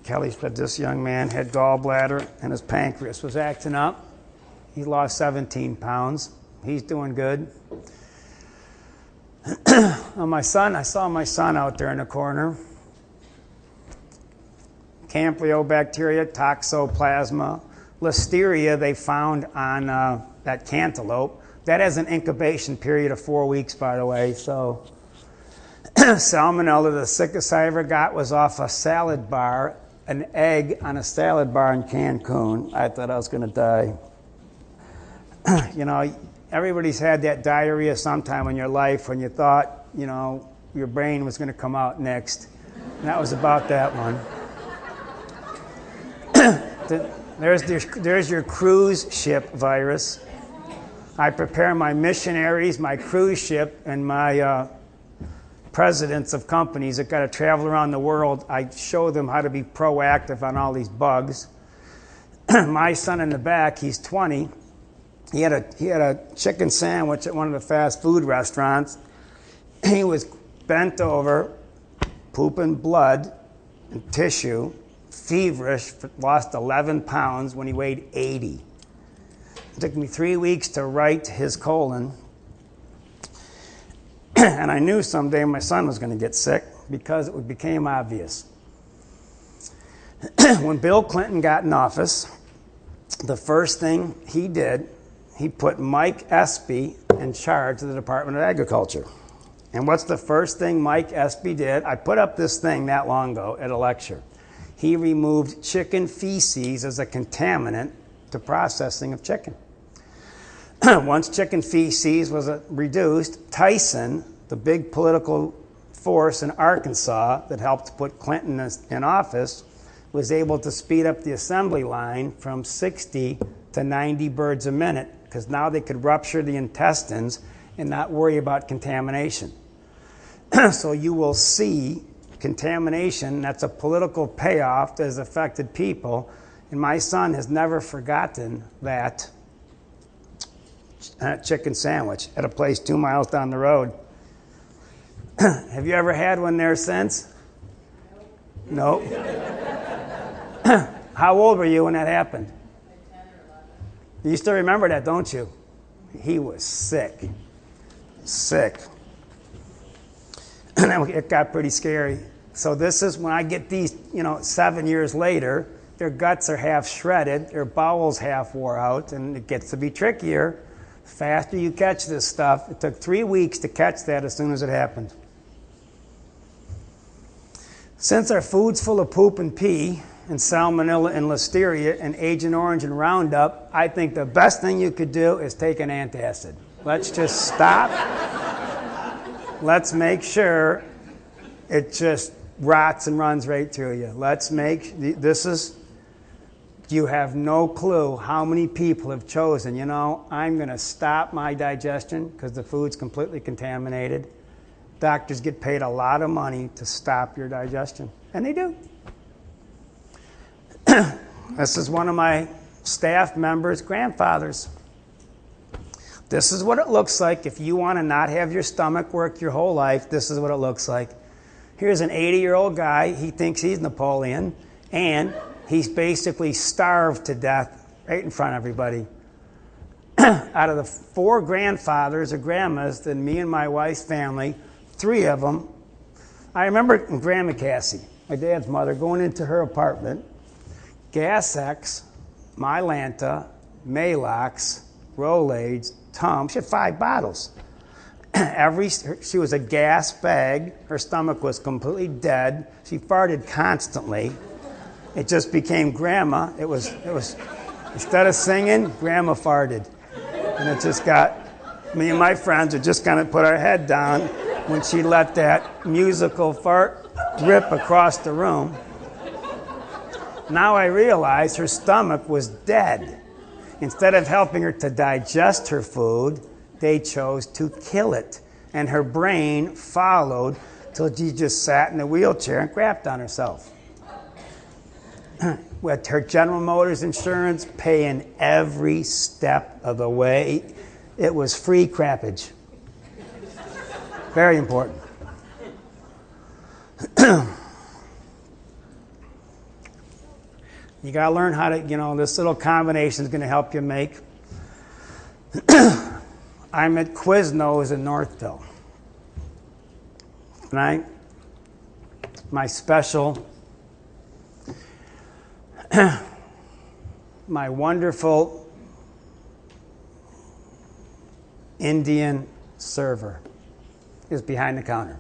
Kelly said this young man had gallbladder and his pancreas was acting up. He lost 17 pounds. He's doing good. I saw my son out there in the corner. Campylobacteria, toxoplasma, listeria they found on that cantaloupe. That has an incubation period of 4 weeks, by the way. So salmonella, the sickest I ever got was off a salad bar, an egg on a salad bar in Cancun. I thought I was going to die. You know, everybody's had that diarrhea sometime in your life when you thought, you know, your brain was going to come out next. And that was about that one. There's your cruise ship virus. I prepare my missionaries, my cruise ship, and my presidents of companies that got to travel around the world. I show them how to be proactive on all these bugs. My son in the back, he's 20. He had a chicken sandwich at one of the fast food restaurants. He was bent over, pooping blood and tissue, feverish, lost 11 pounds when he weighed 80. It took me 3 weeks to right his colon. And I knew someday my son was going to get sick because it became obvious. When Bill Clinton got in office, the first thing he did, he put Mike Espy in charge of the Department of Agriculture. And what's the first thing Mike Espy did? I put up this thing that long ago at a lecture. He removed chicken feces as a contaminant to processing of chicken. Once chicken feces was reduced, Tyson, the big political force in Arkansas that helped put Clinton in office, was able to speed up the assembly line from 60 to 90 birds a minute, because now they could rupture the intestines and not worry about contamination. So you will see contamination. That's a political payoff that has affected people. And my son has never forgotten that chicken sandwich at a place 2 miles down the road. Have you ever had one there since? No. How old were you when that happened? 10 or 11. You still remember that, don't you? He was sick. Sick. It got pretty scary. So this is when I get these, 7 years later, their guts are half shredded, their bowels half wore out, and it gets to be trickier. The faster you catch this stuff, it took 3 weeks to catch that as soon as it happened. Since our food's full of poop and pee, and salmonella and listeria and Agent Orange and Roundup, I think the best thing you could do is take an antacid. Let's just stop. Let's make sure it just rots and runs right through you. Let's make, you have no clue how many people have chosen, I'm going to stop my digestion because the food's completely contaminated. Doctors get paid a lot of money to stop your digestion, and they do. This is one of my staff members' grandfathers. This is what it looks like if you want to not have your stomach work your whole life. This is what it looks like. Here's an 80-year-old guy. He thinks he's Napoleon, and he's basically starved to death right in front of everybody. Out of the 4 grandfathers or grandmas that me and my wife's family, 3 of them, I remember Grandma Cassie, my dad's mother, going into her apartment. Gas X, Mylanta, Maalox, Rolaids, Tom. She had 5 bottles. She was a gas bag. Her stomach was completely dead. She farted constantly. It just became Grandma. It was instead of singing, Grandma farted. And it just got, me and my friends would just kind of put our head down when she let that musical fart rip across the room. Now I realize her stomach was dead. Instead of helping her to digest her food, they chose to kill it. And her brain followed till she just sat in a wheelchair and crapped on herself. With her General Motors insurance paying every step of the way, it was free crappage. Very important. You got to learn how to, this little combination is going to help you make. I'm at Quiznos in Northville. And my special, my wonderful Indian server is behind the counter.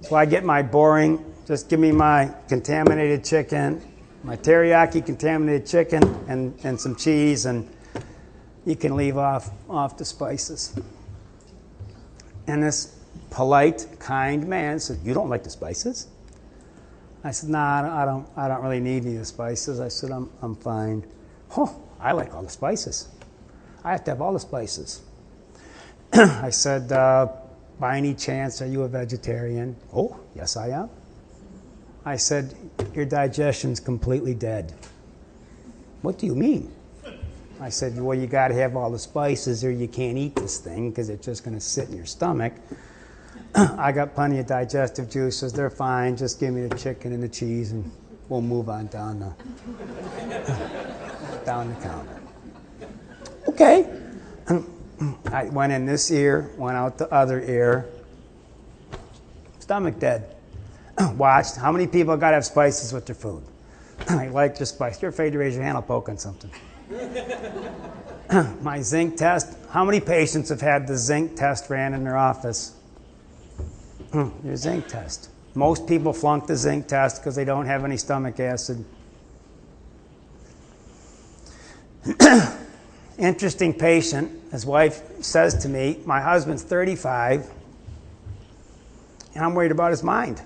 So I get my boring, just give me my contaminated chicken, my teriyaki contaminated chicken, and some cheese, and you can leave off the spices. And this polite, kind man said, "You don't like the spices?" I said, "Nah, I don't really need any of the spices." I said, I'm fine." "Oh, I like all the spices. I have to have all the spices." I said, "By any chance, are you a vegetarian?" "Oh, yes, I am." I said, "Your digestion's completely dead." "What do you mean?" I said, "Well, you got to have all the spices or you can't eat this thing because it's just going to sit in your stomach. I got plenty of digestive juices. They're fine. Just give me the chicken and the cheese and we'll move on down the counter." Okay. I went in this ear, went out the other ear. Stomach dead. Watched. How many people got to have spices with their food? I like your spice. You're afraid to raise your hand, I'll poke on something. My zinc test. How many patients have had the zinc test ran in their office? Your zinc test. Most people flunk the zinc test because they don't have any stomach acid. Interesting patient. His wife says to me, my husband's 35, and I'm worried about his mind.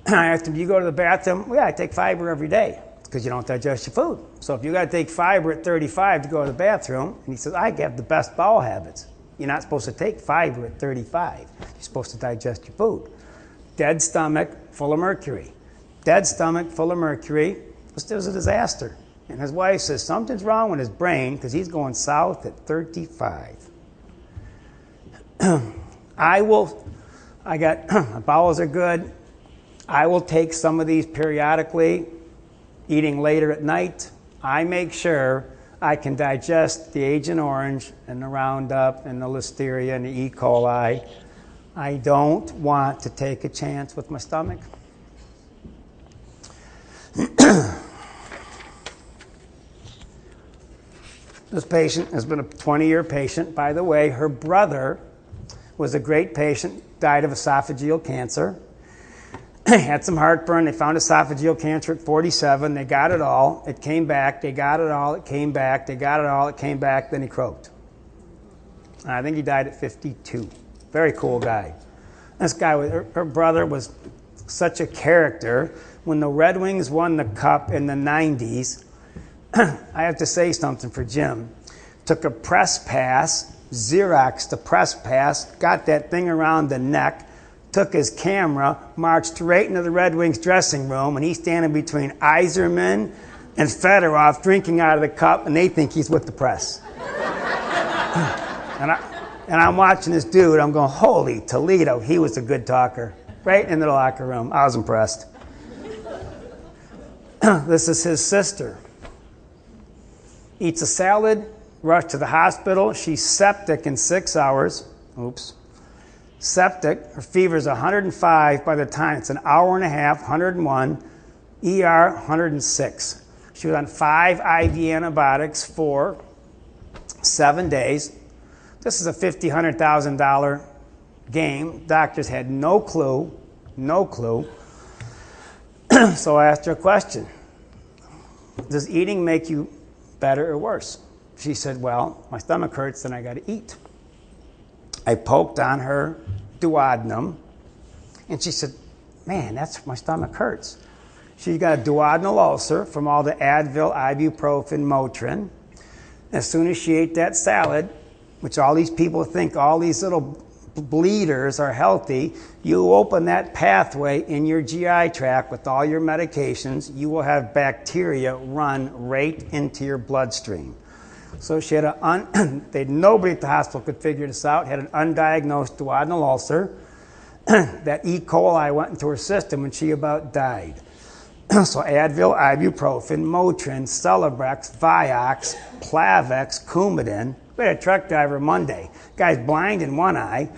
I asked him, do you go to the bathroom? Well, yeah, I take fiber every day. It's because you don't digest your food. So if you got to take fiber at 35 to go to the bathroom, and he says, I have the best bowel habits. You're not supposed to take fiber at 35. You're supposed to digest your food. Dead stomach, full of mercury. Dead stomach, full of mercury. It was a disaster. And his wife says, something's wrong with his brain because he's going south at 35. My bowels are good. I will take some of these periodically, eating later at night. I make sure I can digest the Agent Orange and the Roundup and the Listeria and the E. coli. I don't want to take a chance with my stomach. This patient has been a 20-year patient. By the way, her brother was a great patient, died of esophageal cancer. Had some heartburn. They found esophageal cancer at 47. They got it all. It came back. They got it all. It came back. They got it all. It came back. Then he croaked. I think he died at 52. Very cool guy. This guy, her brother was such a character. When the Red Wings won the Cup in the 90s, I have to say something for Jim. Took a press pass, Xeroxed the press pass, got that thing around the neck, took his camera, marched right into the Red Wings dressing room, and he's standing between Yzerman and Fedorov drinking out of the cup, and they think he's with the press. and I'm watching this dude, I'm going, holy Toledo, he was a good talker. Right into the locker room. I was impressed. This is his sister. Eats a salad, rushed to the hospital. She's septic in 6 hours. Oops. Septic. Her fever is 105 by the time it's an hour and a half, 101. ER, 106. She was on 5 IV antibiotics for 7 days. This is a $50,000, $100,000 game. Doctors had no clue. So I asked her a question. Does eating make you better or worse? She said, well, my stomach hurts and I got to eat. I poked on her duodenum, and she said, man, my stomach hurts. She got a duodenal ulcer from all the Advil, ibuprofen, Motrin. As soon as she ate that salad, which all these people think all these little bleeders are healthy, you open that pathway in your GI tract with all your medications, you will have bacteria run right into your bloodstream. So she had nobody at the hospital could figure this out, had an undiagnosed duodenal ulcer. That E. coli went into her system and she about died. So Advil, ibuprofen, Motrin, Celebrex, Vioxx, Plavix, Coumadin. We had a truck driver Monday. Guy's blind in one eye,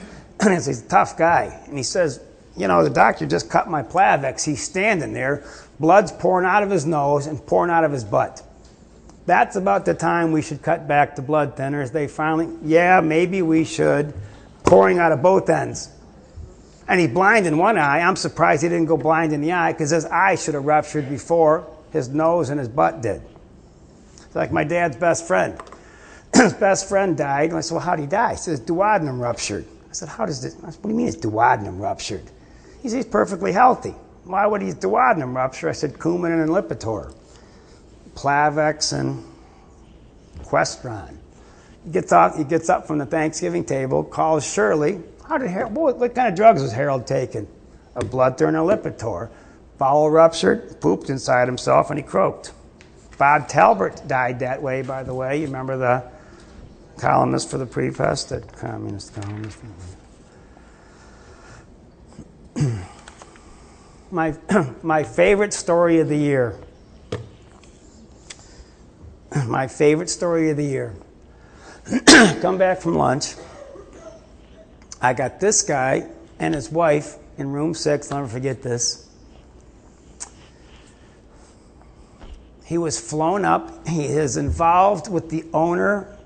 and he's a tough guy. And he says, you know, the doctor just cut my Plavix. He's standing there, blood's pouring out of his nose and pouring out of his butt. That's about the time we should cut back to blood thinners. They finally, yeah, maybe we should. Pouring out of both ends. And he's blind in one eye. I'm surprised he didn't go blind in the eye because his eye should have ruptured before his nose and his butt did. It's like my dad's best friend. His best friend died. And I said, well, how did he die? He says, duodenum ruptured. I said, how does this? I said, what do you mean his duodenum ruptured? He said, he's perfectly healthy. Why would his duodenum rupture? I said, Coumadin and Lipitor. Plavix and Questron. He gets up from the Thanksgiving table, calls Shirley. What kind of drugs was Harold taking? A blood thinner, Lipitor. Bowel ruptured, pooped inside himself, and he croaked. Bob Talbert died that way, by the way. You remember the columnist for the Pre-Fest, that communist columnist. My favorite story of the year. My favorite story of the year. Come back from lunch. I got this guy and his wife in room 6. I'll never forget this. He was flown up. He is involved with the owner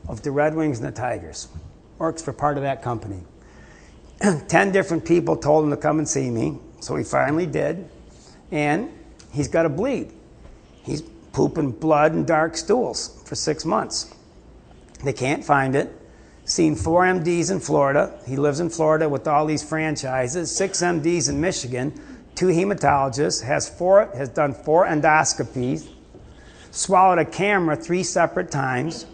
of the Red Wings and the Tigers. Works for part of that company. 10 different people told him to come and see me, so he finally did, and he's got a bleed. He's pooping blood and dark stools for 6 months. They can't find it. Seen 4 MDs in Florida. He lives in Florida with all these franchises, 6 MDs in Michigan, 2 hematologists, has done 4 endoscopies, swallowed a camera 3 separate times.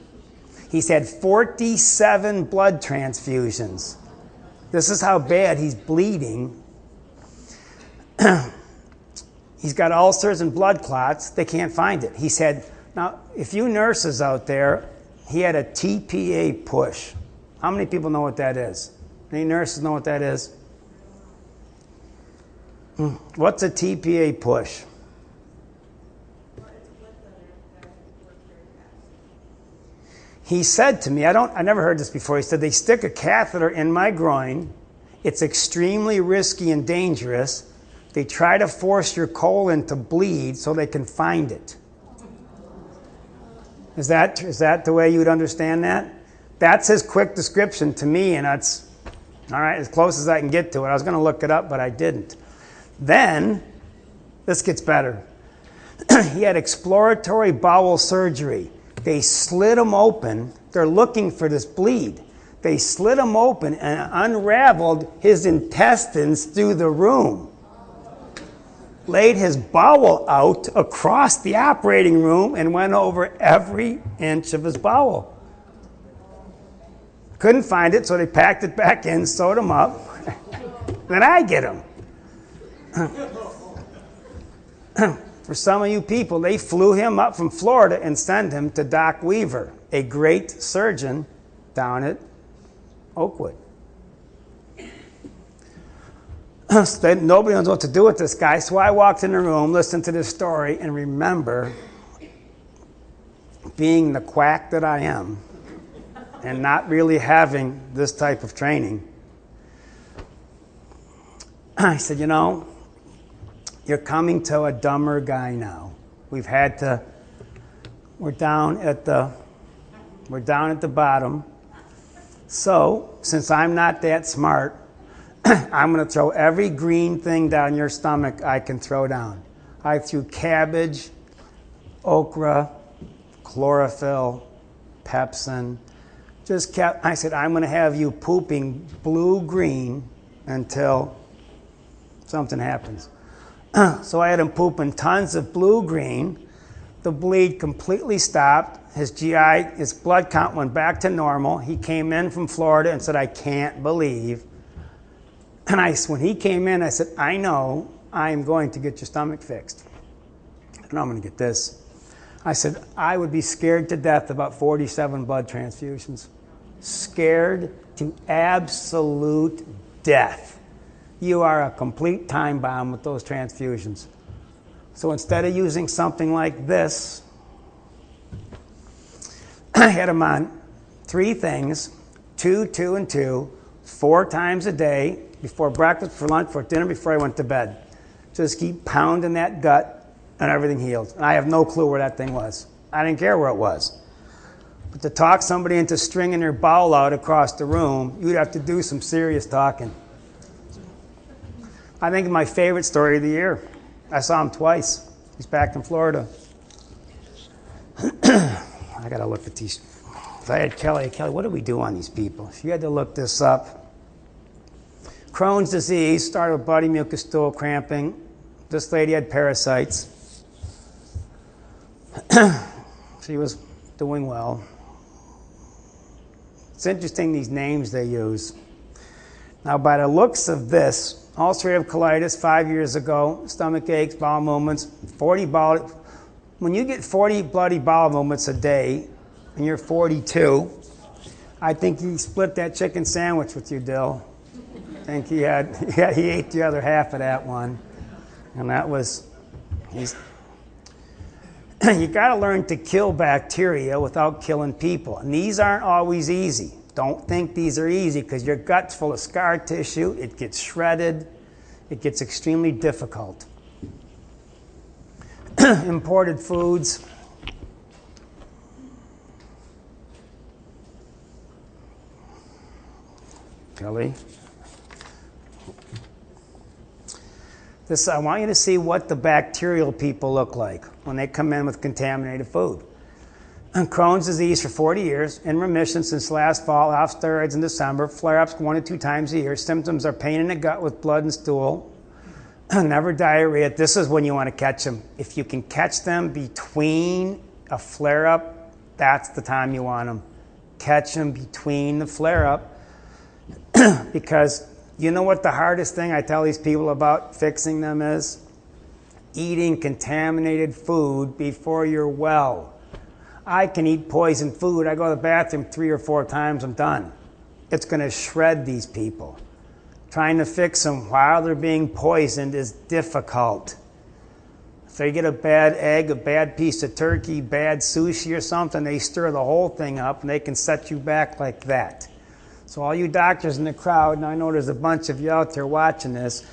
He's had 47 blood transfusions. This is how bad he's bleeding. He's got ulcers and blood clots. They can't find it. He said, now, if you nurses out there, he had a TPA push. How many people know what that is? Any nurses know what that is? What's a TPA push? He said to me, I never heard this before. He said, they stick a catheter in my groin. It's extremely risky and dangerous. They try to force your colon to bleed so they can find it. Is that the way you would understand that? That's his quick description to me, and that's, all right, as close as I can get to it. I was going to look it up, but I didn't. Then, this gets better. He had exploratory bowel surgery. They slit him open. They're looking for this bleed. They slit him open and unraveled his intestines through the room. Laid his bowel out across the operating room and went over every inch of his bowel. Couldn't find it, so they packed it back in, sewed him up. Then I get him. For some of you people, they flew him up from Florida and sent him to Doc Weaver, a great surgeon down at Oakwood. So nobody knows what to do with this guy, so I walked in the room, listened to this story, and remember being the quack that I am and not really having this type of training. I said, you know, you're coming to a dumber guy now. We're down at the bottom. So, since I'm not that smart, I'm going to throw every green thing down your stomach I can throw down. I threw cabbage, okra, chlorophyll, pepsin. I said, I'm going to have you pooping blue-green until something happens. So I had him pooping tons of blue-green. The bleed completely stopped. His GI, his blood count went back to normal. He came in from Florida and said, I can't believe. And when he came in, I said, I know I am going to get your stomach fixed. I know I'm going to get this. I said, I would be scared to death about 47 blood transfusions. Scared to absolute death. You are a complete time bomb with those transfusions. So instead of using something like this, I had him on 3 things, 2, 2, and 2, 4 times a day, before breakfast, for lunch, for dinner, before I went to bed. Just keep pounding that gut, and everything healed. And I have no clue where that thing was. I didn't care where it was. But to talk somebody into stringing their bowel out across the room, you'd have to do some serious talking. I think it's my favorite story of the year. I saw him twice. He's back in Florida. I got to look at these. If I had Kelly, what do we do on these people? She had to look this up. Crohn's disease started with bloody mucus stool cramping. This lady had parasites. She was doing well. It's interesting, these names they use. Now, by the looks of this, ulcerative colitis 5 years ago, stomach aches, bowel movements, when you get 40 bloody bowel movements a day, and you're 42, I think he split that chicken sandwich with you, Dill. I think he ate the other half of that one. And that was, you got to learn to kill bacteria without killing people. And these aren't always easy. Don't think these are easy, because your gut's full of scar tissue. It gets shredded. It gets extremely difficult. Imported foods. Kelly. I want you to see what the bacterial people look like when they come in with contaminated food. Crohn's disease for 40 years, in remission since last fall, off steroids in December, flare-ups 1 to 2 times a year. Symptoms are pain in the gut with blood and stool, never diarrhea. This is when you want to catch them. If you can catch them between a flare-up, that's the time you want them. Catch them between the flare-up, because you know what the hardest thing I tell these people about fixing them is? Eating contaminated food before you're well. I can eat poisoned food. I go to the bathroom 3 or 4 times, I'm done. It's going to shred these people. Trying to fix them while they're being poisoned is difficult. If they get a bad egg, a bad piece of turkey, bad sushi or something, they stir the whole thing up and they can set you back like that. So all you doctors in the crowd, and I know there's a bunch of you out there watching this,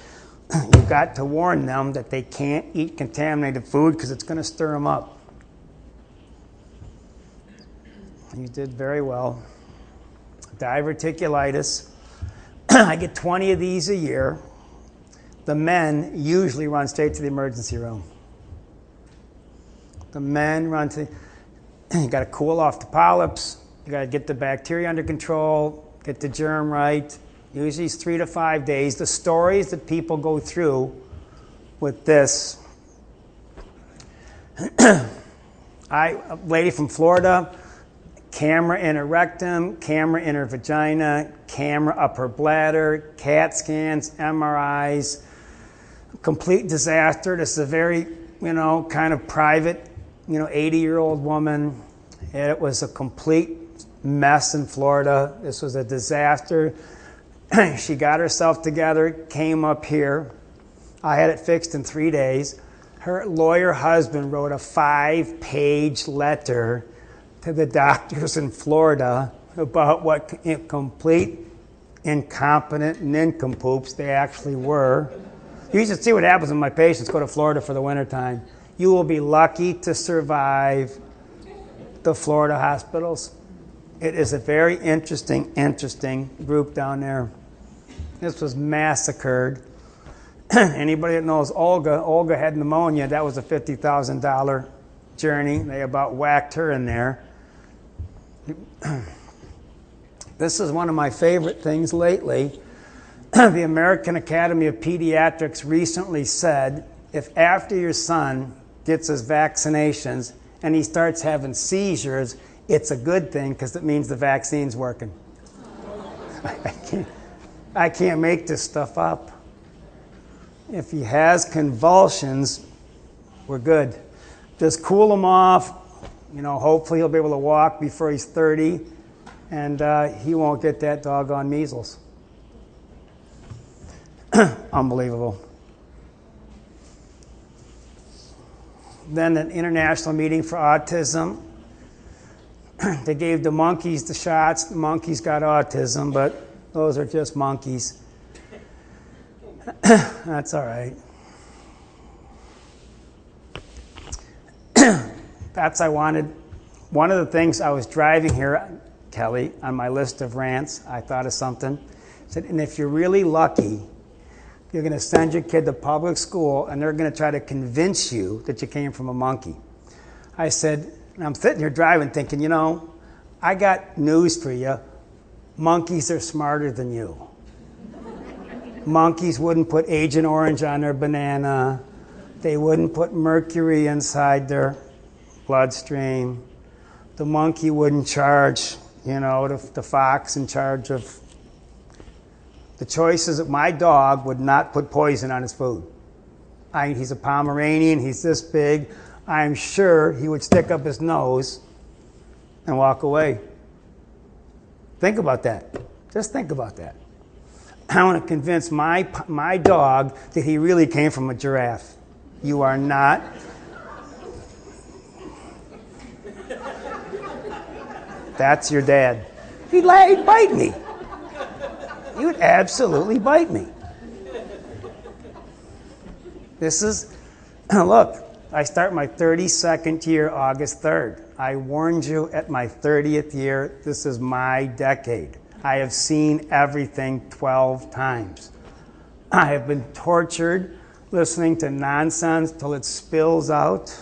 you've got to warn them that they can't eat contaminated food because it's going to stir them up. You did very well. Diverticulitis. I get 20 of these a year. The men usually run straight to the emergency room. The men run to, you got to cool off the polyps. You got to get the bacteria under control, get the germ right. Usually it's 3 to 5 days. The stories that people go through with this. A lady from Florida, camera in her rectum, camera in her vagina, camera up her bladder, CAT scans, MRIs, complete disaster. This is a very, kind of private, 80-year-old woman. It was a complete mess in Florida. This was a disaster. She got herself together, came up here. I had it fixed in 3 days. Her lawyer husband wrote a 5-page letter to the doctors in Florida about what complete incompetent nincompoops they actually were. You should see what happens when my patients go to Florida for the wintertime. You will be lucky to survive the Florida hospitals. It is a very interesting group down there. This was massacred. Anybody that knows Olga had pneumonia. That was a $50,000 journey. They about whacked her in there. This is one of my favorite things lately. The American Academy of Pediatrics recently said, if after your son gets his vaccinations and he starts having seizures, it's a good thing because it means the vaccine's working. I can't make this stuff up. If he has convulsions, we're good. Just cool him off. Hopefully he'll be able to walk before he's 30, and he won't get that doggone measles. Unbelievable. Then an international meeting for autism. They gave the monkeys the shots. The monkeys got autism, but those are just monkeys. That's all right. One of the things I was driving here, Kelly, on my list of rants, I thought of something. I said, and if you're really lucky, you're going to send your kid to public school and they're going to try to convince you that you came from a monkey. I said, and I'm sitting here driving thinking, I got news for you. Monkeys are smarter than you. Monkeys wouldn't put Agent Orange on their banana. They wouldn't put mercury inside their bloodstream. The monkey wouldn't charge, the fox in charge of the choices. That my dog would not put poison on his food. He's a Pomeranian. He's this big. I'm sure he would stick up his nose and walk away. Think about that. Just think about that. I want to convince my dog that he really came from a giraffe. You are not. That's your dad. He'd bite me. He would absolutely bite me. Look, I start my 32nd year August 3rd. I warned you at my 30th year, this is my decade. I have seen everything 12 times. I have been tortured listening to nonsense till it spills out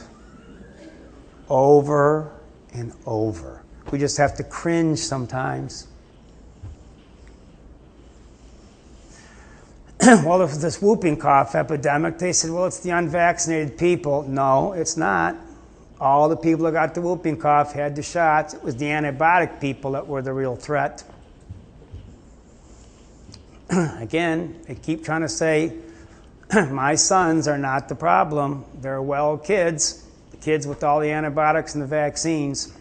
over and over. We just have to cringe sometimes. Well, if this whooping cough epidemic, they said, well, it's the unvaccinated people. No, it's not. All the people that got the whooping cough had the shots. It was the antibiotic people that were the real threat. Again, they keep trying to say, my sons are not the problem. They're well kids, the kids with all the antibiotics and the vaccines.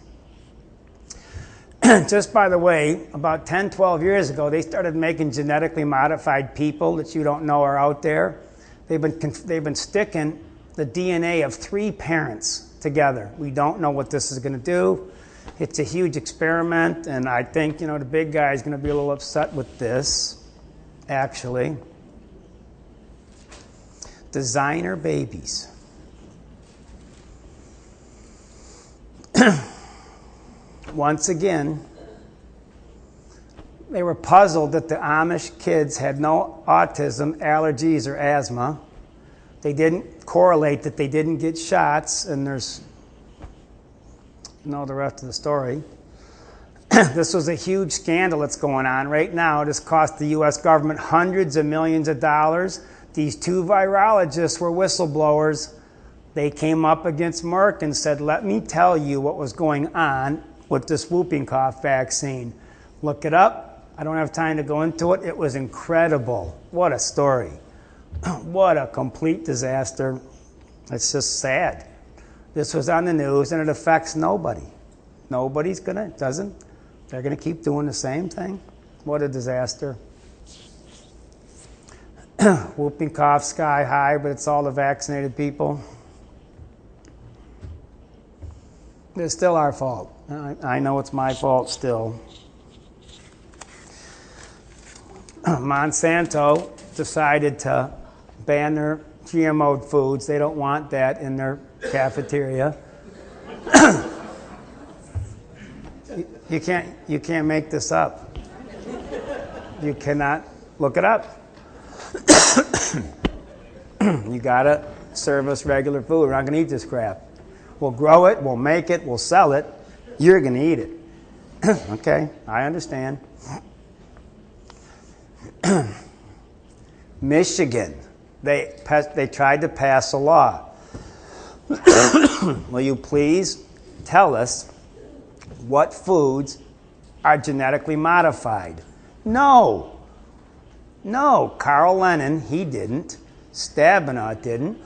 Just by the way, about 10, 12 years ago, they started making genetically modified people that you don't know are out there. They've been sticking the DNA of 3 parents together. We don't know what this is going to do. It's a huge experiment, and I think, the big guy is going to be a little upset with this, actually. Designer babies. Once again, they were puzzled that the Amish kids had no autism, allergies, or asthma. They didn't correlate that they didn't get shots, and there's the rest of the story. This was a huge scandal that's going on right now. This cost the U.S. government hundreds of millions of dollars. These 2 virologists were whistleblowers. They came up against Merck and said, let me tell you what was going on with this whooping cough vaccine. Look it up. I don't have time to go into it. It was incredible. What a story. What a complete disaster. It's just sad. This was on the news, and it affects nobody. Nobody's going to, they're going to keep doing the same thing. What a disaster. Whooping cough sky high, but it's all the vaccinated people. It's still our fault. I know it's my fault still. Monsanto decided to ban their GMO foods. They don't want that in their cafeteria. You can't make this up. You cannot look it up. You gotta serve us regular food. We're not gonna eat this crap. We'll grow it, we'll make it, we'll sell it. You're gonna eat it. Okay, I understand. Michigan, they tried to pass a law. Will you please tell us what foods are genetically modified? No, Carl Lennon, he didn't. Stabenow didn't.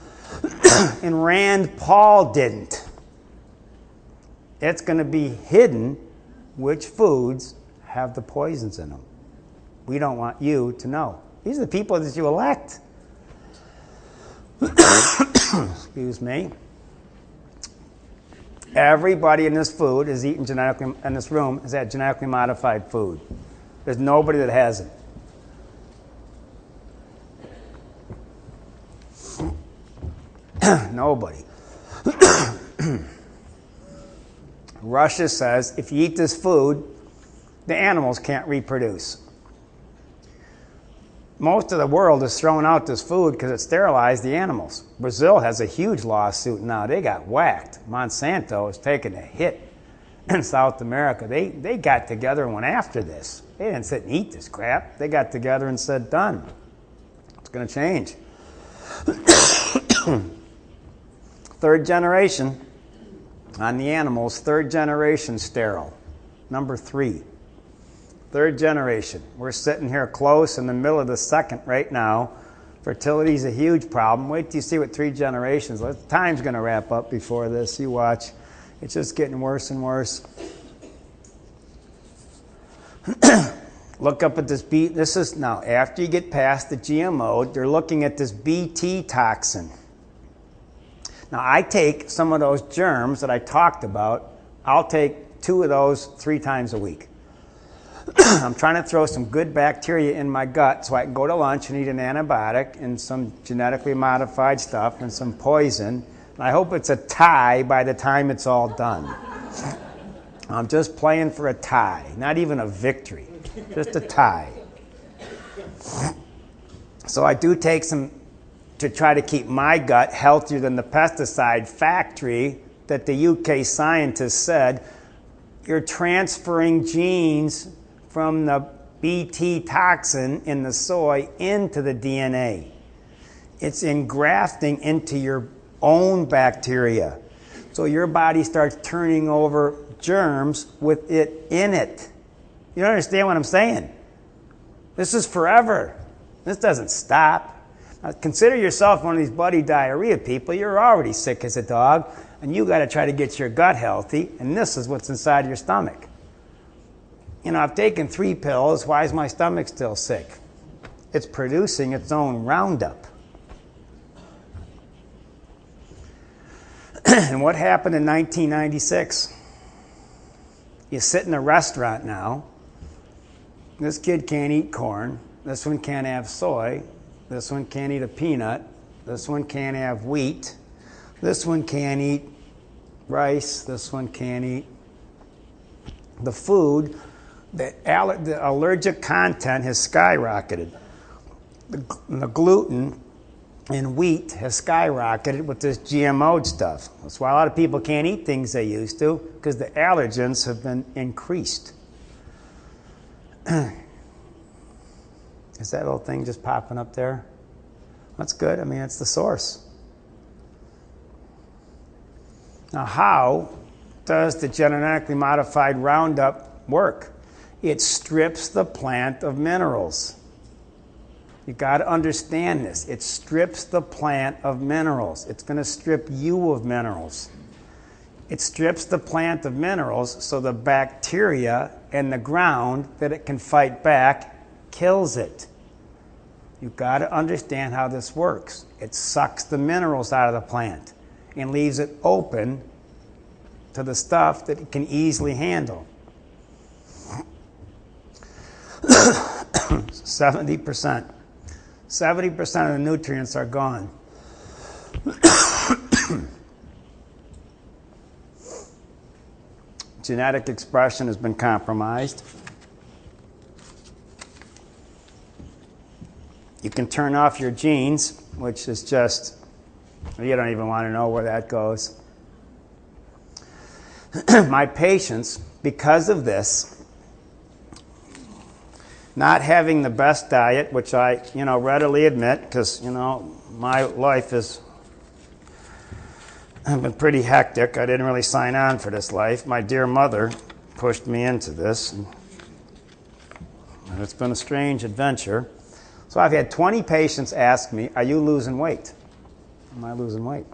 And Rand Paul didn't. It's going to be hidden which foods have the poisons in them. We don't want you to know. These are the people that you elect. Excuse me. Everybody in this food is eating in this room has had genetically modified food. There's nobody that hasn't. Nobody. Russia says if you eat this food, the animals can't reproduce. Most of the world is throwing out this food because it sterilized the animals. Brazil has a huge lawsuit now. They got whacked. Monsanto is taking a hit in South America. They got together and went after this. They didn't sit and eat this crap. They got together and said, done. It's going to change. 3rd generation on the animals, 3rd generation sterile. Number 3. 3rd generation. We're sitting here close in the middle of the 2nd right now. Fertility is a huge problem. Wait till you see what 3 generations. Time's going to wrap up before this. You watch. It's just getting worse and worse. Look up at this B. This is now after you get past the GMO. They're looking at this Bt toxin. Now I take some of those germs that I talked about. I'll take 2 of those 3 times a week. I'm trying to throw some good bacteria in my gut so I can go to lunch and eat an antibiotic and some genetically modified stuff and some poison. And I hope it's a tie by the time it's all done. I'm just playing for a tie, not even a victory, just a tie. So I do take some to try to keep my gut healthier than the pesticide factory that the UK scientists said, you're transferring genes from the Bt toxin in the soy into the DNA. It's engrafting into your own bacteria. So your body starts turning over germs with it in it. You don't understand what I'm saying? This is forever. This doesn't stop. Now, consider yourself one of these bloody diarrhea people. You're already sick as a dog, and you got to try to get your gut healthy, and this is what's inside your stomach. You know, I've taken 3 pills. Why is my stomach still sick? It's producing its own Roundup. And what happened in 1996? You sit in a restaurant now. This kid can't eat corn. This one can't have soy. This one can't eat a peanut. This one can't have wheat. This one can't eat rice. This one can't eat the food. The allergic content has skyrocketed. The gluten in wheat has skyrocketed with this GMO stuff. That's why a lot of people can't eat things they used to, because the allergens have been increased. Is that little thing just popping up there? That's good. I mean, it's the source. Now, how does the genetically modified Roundup work? It strips the plant of minerals. You got to understand this. It strips the plant of minerals. It's going to strip you of minerals. It strips the plant of minerals so the bacteria in the ground that it can fight back kills it. You've got to understand how this works. It sucks the minerals out of the plant and leaves it open to the stuff that it can easily handle. 70%. 70% of the nutrients are gone. Genetic expression has been compromised. You can turn off your genes, which is just, you don't even want to know where that goes. My patients, because of this, not having the best diet, which I, readily admit, because, my life has been pretty hectic. I didn't really sign on for this life. My dear mother pushed me into this, and it's been a strange adventure. So I've had 20 patients ask me, are you losing weight? Am I losing weight?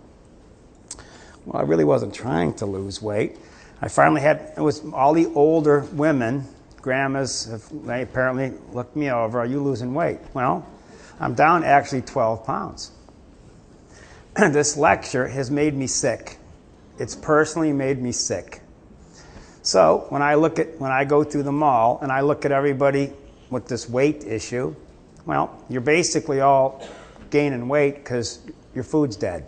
Well, I really wasn't trying to lose weight. I finally had, it was all the older women, grandmas, they apparently looked me over, are you losing weight? Well, I'm down actually 12 pounds. This lecture has made me sick. It's personally made me sick. So when I go through the mall and I look at everybody with this weight issue, well, you're basically all gaining weight because your food's dead.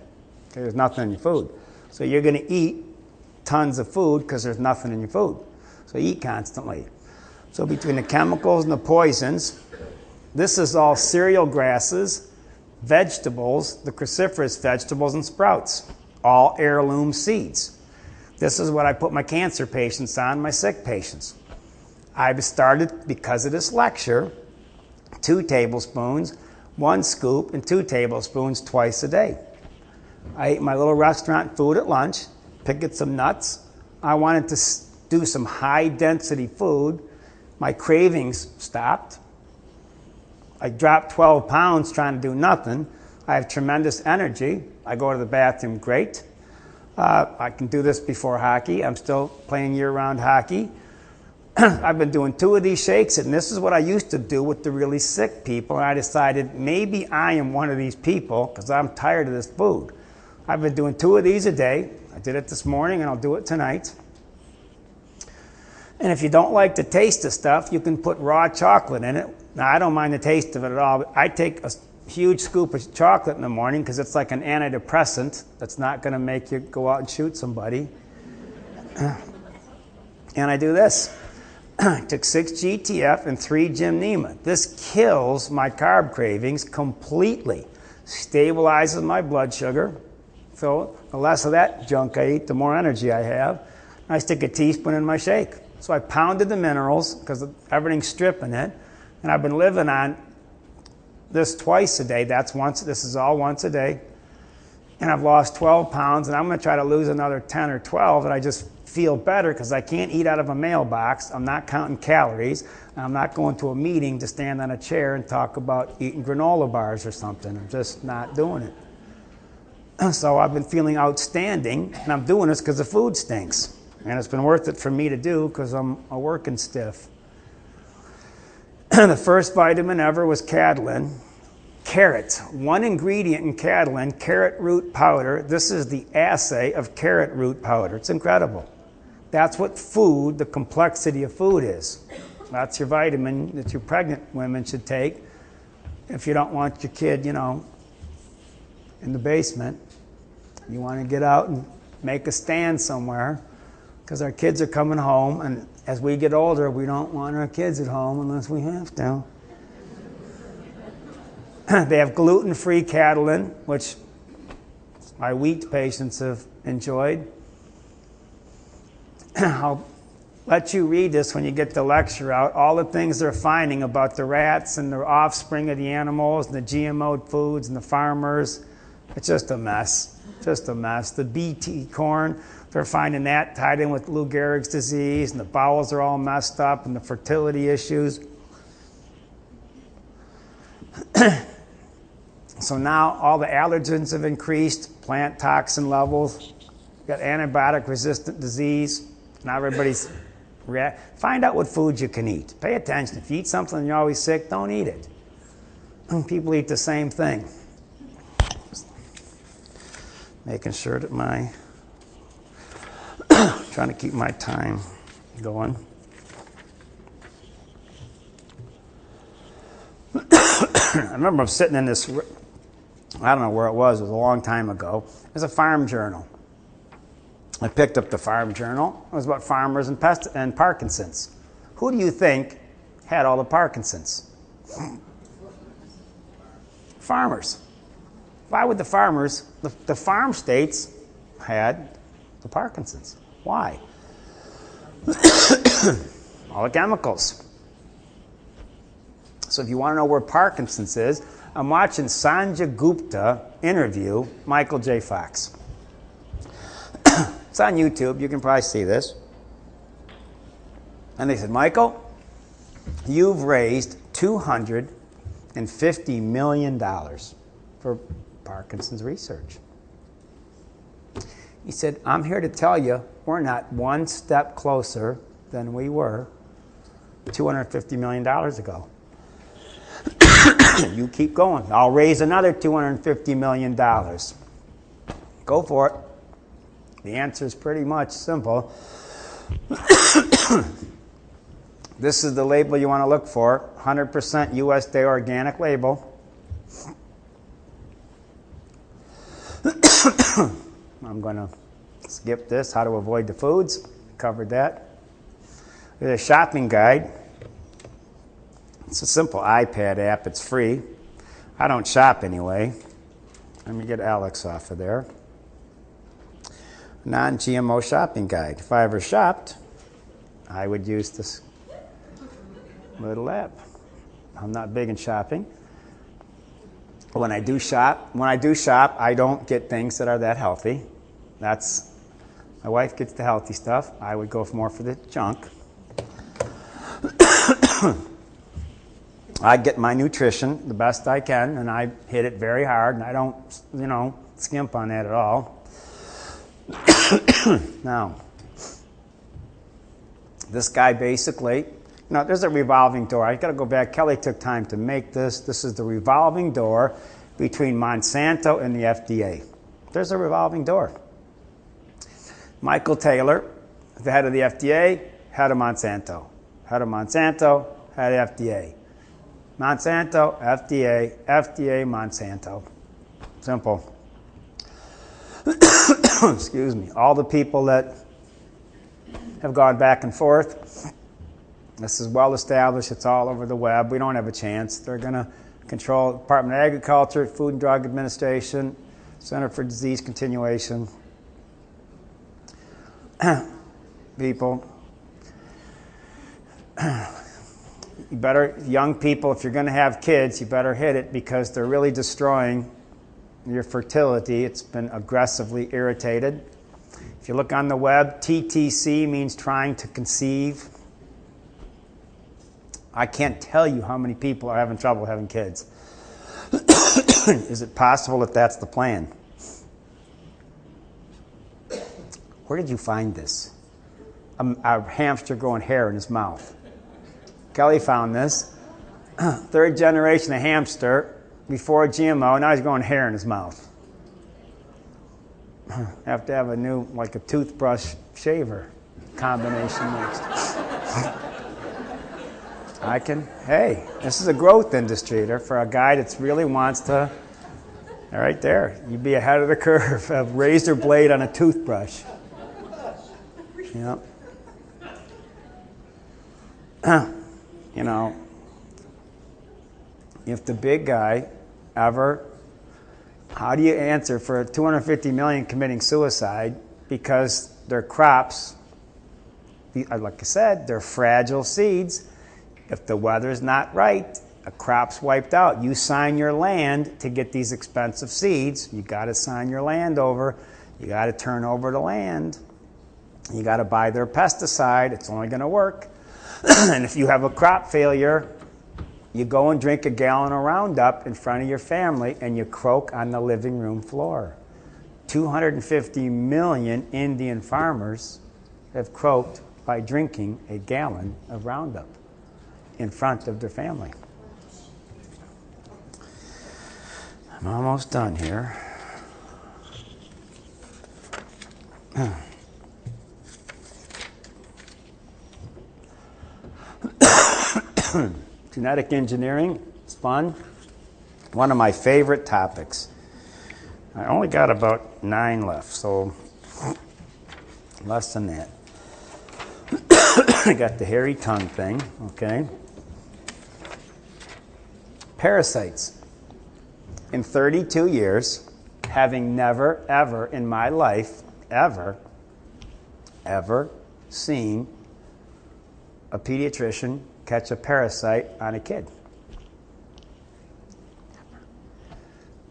There's nothing in your food. So you're going to eat tons of food because there's nothing in your food. So eat constantly. So between the chemicals and the poisons, this is all cereal grasses, vegetables, the cruciferous vegetables and sprouts, all heirloom seeds. This is what I put my cancer patients on, my sick patients. I've started, because of this lecture, 2 tablespoons, 1 scoop, and 2 tablespoons twice a day. I ate my little restaurant food at lunch, picked some nuts. I wanted to do some high-density food. My cravings stopped. I dropped 12 pounds trying to do nothing. I have tremendous energy. I go to the bathroom great. I can do this before hockey. I'm still playing year-round hockey. I've been doing 2 of these shakes, and this is what I used to do with the really sick people, and I decided maybe I am one of these people because I'm tired of this food. I've been doing 2 of these a day. I did it this morning, and I'll do it tonight. And if you don't like the taste of stuff, you can put raw chocolate in it. Now, I don't mind the taste of it at all. I take a huge scoop of chocolate in the morning because it's like an antidepressant that's not going to make you go out and shoot somebody. And I do this. I took 6 GTF and 3 Gymnema. This kills my carb cravings completely. stabilizes my blood sugar. So the less of that junk I eat, the more energy I have. I stick a teaspoon in my shake. So I pounded the minerals because everything's stripping it. And I've been living on this twice a day. This is all once a day. And I've lost 12 pounds, and I'm going to try to lose another 10 or 12, and I just feel better because I can't eat out of a mailbox. I'm not counting calories. I'm not going to a meeting to stand on a chair and talk about eating granola bars or something. I'm just not doing it. So I've been feeling outstanding, and I'm doing this because the food stinks. And it's been worth it for me to do because I'm a working stiff. The first vitamin ever was Catalin. Carrot, one ingredient in Catalin, carrot root powder. This is the assay of carrot root powder. It's incredible. That's what food, the complexity of food is. That's your vitamin that your pregnant women should take if you don't want your kid, in the basement. You want to get out and make a stand somewhere because our kids are coming home, and as we get older, we don't want our kids at home unless we have to. They have gluten-free Catalin, which my wheat patients have enjoyed. I'll let you read this when you get the lecture out. All the things they're finding about the rats and the offspring of the animals and the GMO foods and the farmers. It's just a mess. Just a mess. The BT corn, they're finding that tied in with Lou Gehrig's disease, and the bowels are all messed up, and the fertility issues. So now all the allergens have increased, plant toxin levels, got antibiotic-resistant disease. Now everybody's find out what foods you can eat. Pay attention. If you eat something and you're always sick, don't eat it. People eat the same thing. Making sure that trying to keep my time going. I remember I'm sitting in this, I don't know where it was a long time ago. It was a farm journal. I picked up the farm journal. It was about farmers and Parkinson's. Who do you think had all the Parkinson's? Farmers. Why would the farmers, the farm states had the Parkinson's? Why? All the chemicals. So if you want to know where Parkinson's is, I'm watching Sanjay Gupta interview Michael J. Fox. It's on YouTube. You can probably see this. And they said, Michael, you've raised $250 million for Parkinson's research. He said, I'm here to tell you we're not one step closer than we were $250 million ago. You keep going. I'll raise another $250 million. Go for it. The answer is pretty much simple. This is the label you want to look for. 100% USDA organic label. I'm going to skip this. How to avoid the foods. Covered that. There's a shopping guide. It's a simple iPad app. It's free. I don't shop anyway. Let me get Alex off of there. Non-GMO shopping guide. If I ever shopped, I would use this little app. I'm not big in shopping. When I do shop, I don't get things that are that healthy. My wife gets the healthy stuff. I would go more for the junk. I get my nutrition the best I can, and I hit it very hard, and I don't, skimp on that at all. Now, this guy basically, there's a revolving door. I got to go back. Kelly took time to make this. This is the revolving door between Monsanto and the FDA. There's a revolving door. Michael Taylor, the head of the FDA, head of Monsanto. Head of Monsanto, head of FDA. Monsanto, FDA, FDA, Monsanto. Simple. Excuse me. All the people that have gone back and forth, this is well established. It's all over the web. We don't have a chance. They're going to control, Department of Agriculture, Food and Drug Administration, Center for Disease Continuation. People, you better, young people, if you're going to have kids, you better hit it because they're really destroying your fertility. It's been aggressively irritated. If you look on the web, TTC means trying to conceive. I can't tell you how many people are having trouble having kids. Is it possible that that's the plan? Where did you find this? A hamster growing hair in his mouth. Kelly found this. Third generation of hamster before GMO. Now he's growing hair in his mouth. Have to have a new, like a toothbrush shaver combination next. Hey, this is a growth industry for a guy that really wants to, right there, you'd be ahead of the curve, a razor blade on a toothbrush. Yep. You know, if the big guy ever, how do you answer for 250 million committing suicide because their crops, like I said, they're fragile seeds. If the weather's not right, a crop's wiped out. You sign your land to get these expensive seeds. You got to sign your land over. You got to turn over the land. You got to buy their pesticide. It's only going to work. And if you have a crop failure, you go and drink a gallon of Roundup in front of your family and you croak on the living room floor. 250 million Indian farmers have croaked by drinking a gallon of Roundup in front of their family. I'm almost done here. Genetic engineering, it's fun. One of my favorite topics. I only got about 9 left, so less than that. I got the hairy tongue thing, okay. Parasites. In 32 years, having never, ever in my life, ever seen a pediatrician catch a parasite on a kid.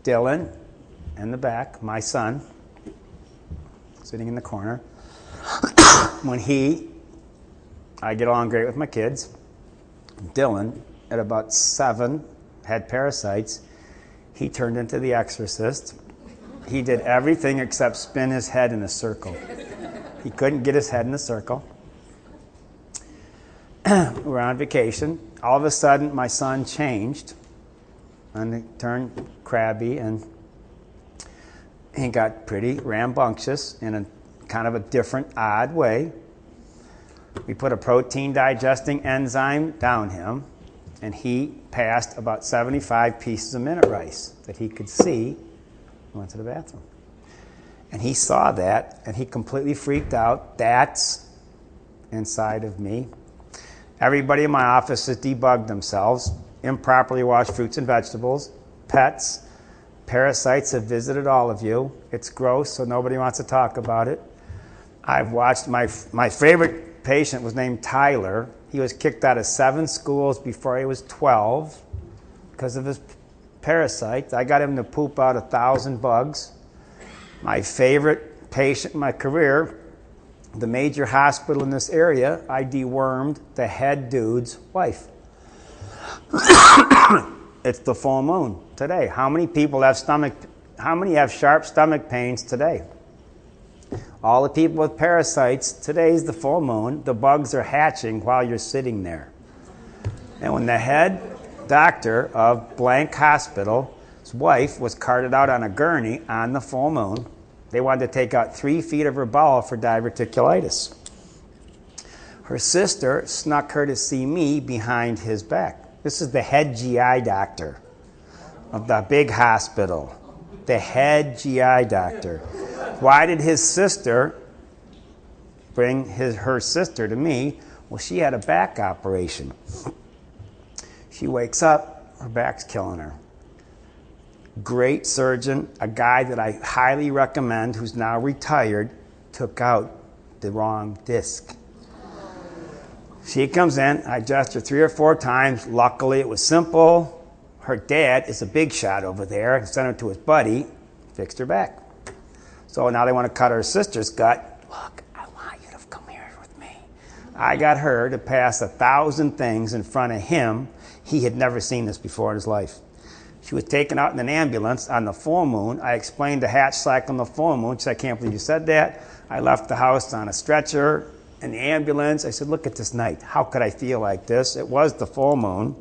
Dylan, in the back, my son, sitting in the corner. When I get along great with my kids. Dylan, at about 7, had parasites. He turned into the exorcist. He did everything except spin his head in a circle. He couldn't get his head in a circle. We were on vacation. All of a sudden, my son changed and he turned crabby and he got pretty rambunctious in a kind of a different, odd way. We put a protein digesting enzyme down him and he passed about 75 pieces of minute rice that he could see. He went to the bathroom. And he saw that and he completely freaked out. That's inside of me. Everybody in my office has debugged themselves. Improperly washed fruits and vegetables, pets, parasites have visited all of you. It's gross, so nobody wants to talk about it. I've watched my favorite patient was named Tyler. He was kicked out of 7 schools before he was 12 because of his parasites. I got him to poop out 1,000 bugs. My favorite patient in my career, the major hospital in this area, I dewormed the head dude's wife. It's the full moon today. How many have sharp stomach pains today? All the people with parasites, today's the full moon. The bugs are hatching while you're sitting there. And when the head doctor of blank hospital, his wife was carted out on a gurney on the full moon, they wanted to take out 3 feet of her bowel for diverticulitis. Her sister snuck her to see me behind his back. This is the head GI doctor of the big hospital. The head GI doctor. Why did his sister bring her sister to me? Well, she had a back operation. She wakes up, Her back's killing her. Great surgeon, a guy that I highly recommend who's now retired, took out the wrong disc. She comes in, I adjust her 3 or 4 times. Luckily, it was simple. Her dad is a big shot over there and sent her to his buddy, fixed her back. So now they want to cut her sister's gut. Look, I want you to come here with me. I got her to pass 1,000 things in front of him. He had never seen this before in his life. She was taken out in an ambulance on the full moon. I explained the hatch cycle on the full moon. She said, I can't believe you said that. I left the house on a stretcher in the ambulance. I said, look at this night. How could I feel like this? It was the full moon.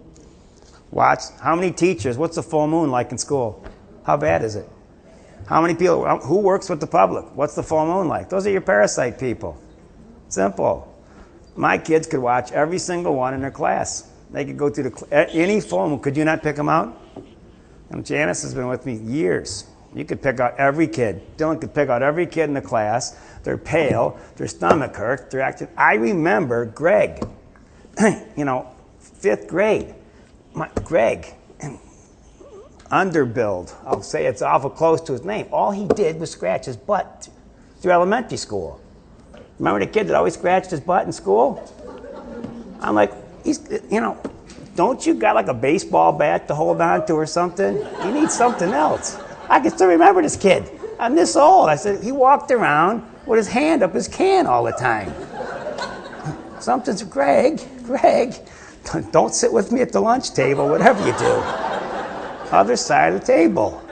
Watch. How many teachers, what's the full moon like in school? How bad is it? How many people, who works with the public? What's the full moon like? Those are your parasite people. Simple. My kids could watch every single one in their class. They could go through any full moon. Could you not pick them out? And Janice has been with me years. You could pick out every kid. Dylan could pick out every kid in the class. They're pale. Their stomach hurts. They're acting. I remember Greg, 5th grade. Greg, underbilled. I'll say it's awful close to his name. All he did was scratch his butt through elementary school. Remember the kid that always scratched his butt in school? I'm like, don't you got like a baseball bat to hold on to or something? You need something else. I can still remember this kid. I'm this old. I said, he walked around with his hand up his can all the time. Something's, Greg, don't sit with me at the lunch table, whatever you do. Other side of the table.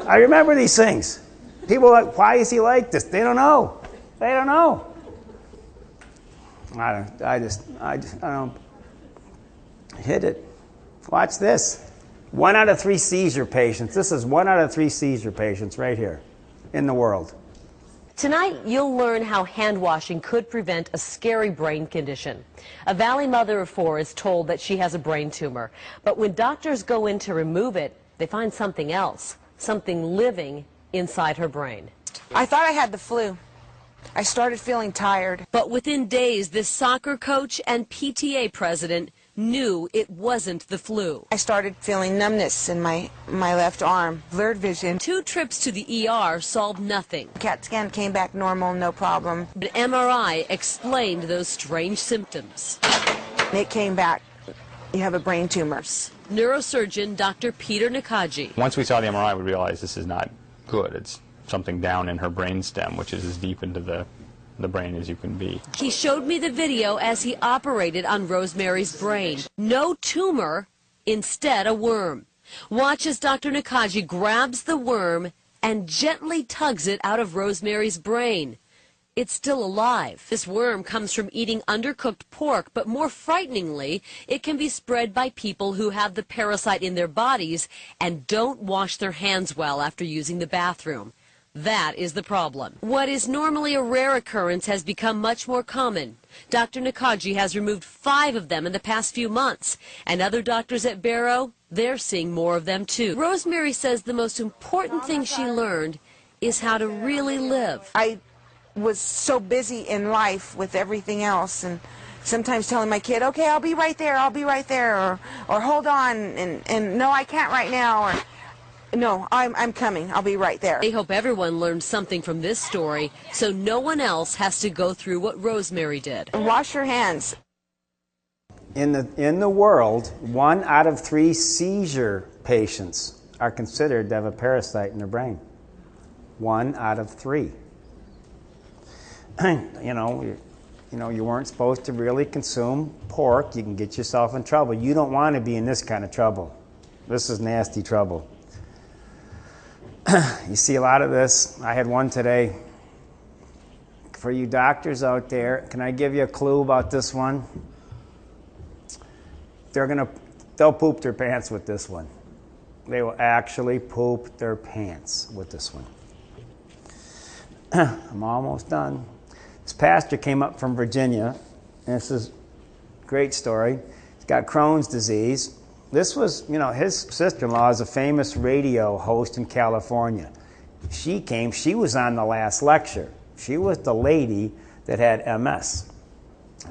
I remember these things. People are like, why is he like this? They don't know. They don't know. I don't hit it. Watch this. 1 out of 3 seizure patients. This is 1 out of 3 seizure patients right here in the world. Tonight, you'll learn how hand washing could prevent a scary brain condition. A Valley mother of 4 is told that she has a brain tumor. But when doctors go in to remove it, they find something else, something living inside her brain. I thought I had the flu. I started feeling tired. But within days, this soccer coach and PTA president knew it wasn't the flu. I started feeling numbness in my left arm, blurred vision. 2 trips to the ER solved nothing. CAT scan came back normal, no problem. But MRI explained those strange symptoms. It came back. You have a brain tumor. Neurosurgeon Dr. Peter Nakaji. Once we saw the MRI, we realized this is not good. It's something down in her brainstem, which is as deep into the brain as you can be. He showed me the video as he operated on Rosemary's brain. No tumor, instead a worm. Watch as Dr. Nakaji grabs the worm and gently tugs it out of Rosemary's brain. It's still alive. This worm comes from eating undercooked pork, but more frighteningly, it can be spread by people who have the parasite in their bodies and don't wash their hands well after using the bathroom. That is the problem. What is normally a rare occurrence has become much more common. Dr. Nakaji has removed 5 of them in the past few months, and other doctors at Barrow, they're seeing more of them too. Rosemary says the most important thing she learned is how to really live. I was so busy in life with everything else, and sometimes telling my kid, okay, I'll be right there, or hold on, and no, I can't right now, or no, I'm coming. I'll be right there. They hope everyone learned something from this story so no one else has to go through what Rosemary did. Wash your hands. In the world, 1 out of 3 seizure patients are considered to have a parasite in their brain. 1 out of 3. You weren't supposed to really consume pork. You can get yourself in trouble. You don't want to be in this kind of trouble. This is nasty trouble. You see a lot of this. I had one today. For you doctors out there, can I give you a clue about this one? They'll poop their pants with this one. They will actually poop their pants with this one. I'm almost done. This pastor came up from Virginia, and this is a great story. He's got Crohn's disease. This was, his sister-in-law is a famous radio host in California. She came, she was on the last lecture. She was the lady that had MS.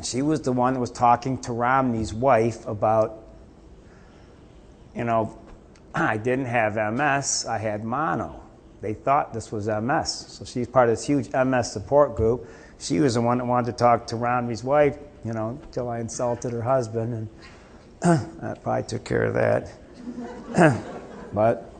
She was the one that was talking to Romney's wife about, you know, I didn't have MS, I had mono. They thought this was MS. So she's part of this huge MS support group. She was the one that wanted to talk to Romney's wife, you know, till I insulted her husband, and that probably took care of that. But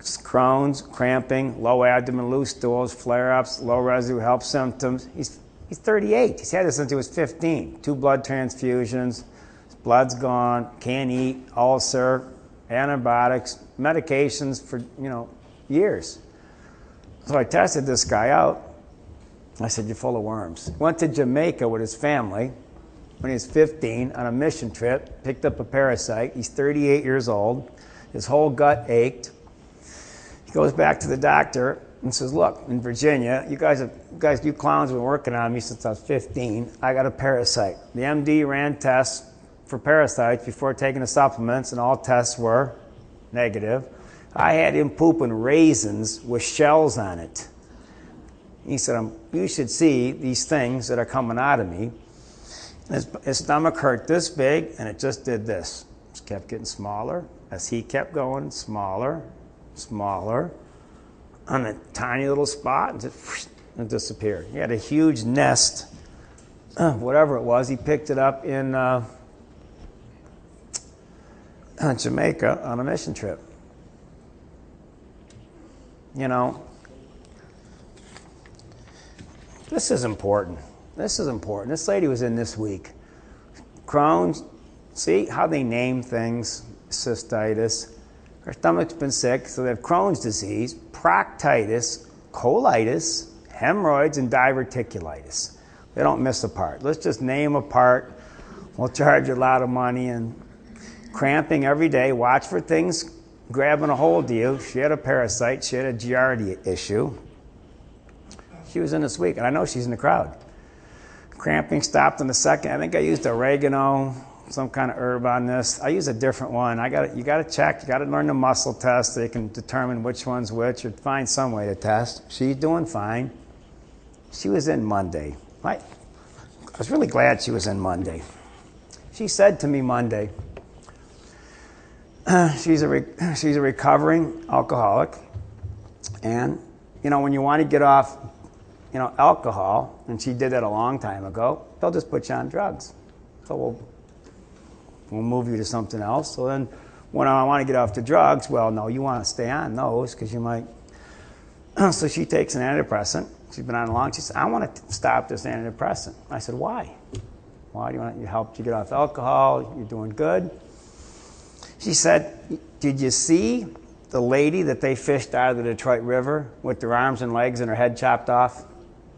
Crohn's, cramping, low abdomen, loose stools, flare-ups, low residue health symptoms. He's 38. He's had this since he was 15. 2 blood transfusions. His blood's gone. Can't eat. Ulcer. Antibiotics. Medications for, you know, years. So I tested this guy out. I said, "You're full of worms." Went to Jamaica with his family when he was 15 on a mission trip. Picked up a parasite. He's 38 years old. His whole gut ached. He goes back to the doctor and says, "Look, in Virginia, you clowns have been working on me since I was 15. I got a parasite." The MD ran tests for parasites before taking the supplements, and all tests were negative. I had him pooping raisins with shells on it. He said, "You should see these things that are coming out of me." His stomach hurt this big, and it just did this. It just kept getting smaller as he kept going, smaller, smaller, on a tiny little spot, and it disappeared. He had a huge nest, whatever it was. He picked it up in Jamaica on a mission trip. You know, this is important. This is important. This lady was in this week. Crohn's, see how they name things, cystitis. Her stomach's been sick, so they have Crohn's disease, proctitis, colitis, hemorrhoids, and diverticulitis. They don't miss a part. Let's just name a part. We'll charge you a lot of money. And cramping every day. Watch for things grabbing a hold of you. She had a parasite. She had a Giardia issue. She was in this week, and I know she's in the crowd. Cramping stopped in a second. I think I used oregano, some kind of herb on this. I use a different one. You got to check. You got to learn the muscle test so you can determine which one's which, or find some way to test. She's doing fine. She was in Monday. I was really glad she was in Monday. She said to me Monday, she's a recovering alcoholic, and you know, when you want to get off, you know, alcohol, and she did that a long time ago, they'll just put you on drugs. So we'll move you to something else. So then when I want to get off the drugs, well, no, you want to stay on those because you might. So she takes an antidepressant. She's been on long. She said, "I want to stop this antidepressant." I said, "Why? Why do you want it? It helped you get off alcohol. You're doing good." She said, "Did you see the lady that they fished out of the Detroit River with their arms and legs and her head chopped off?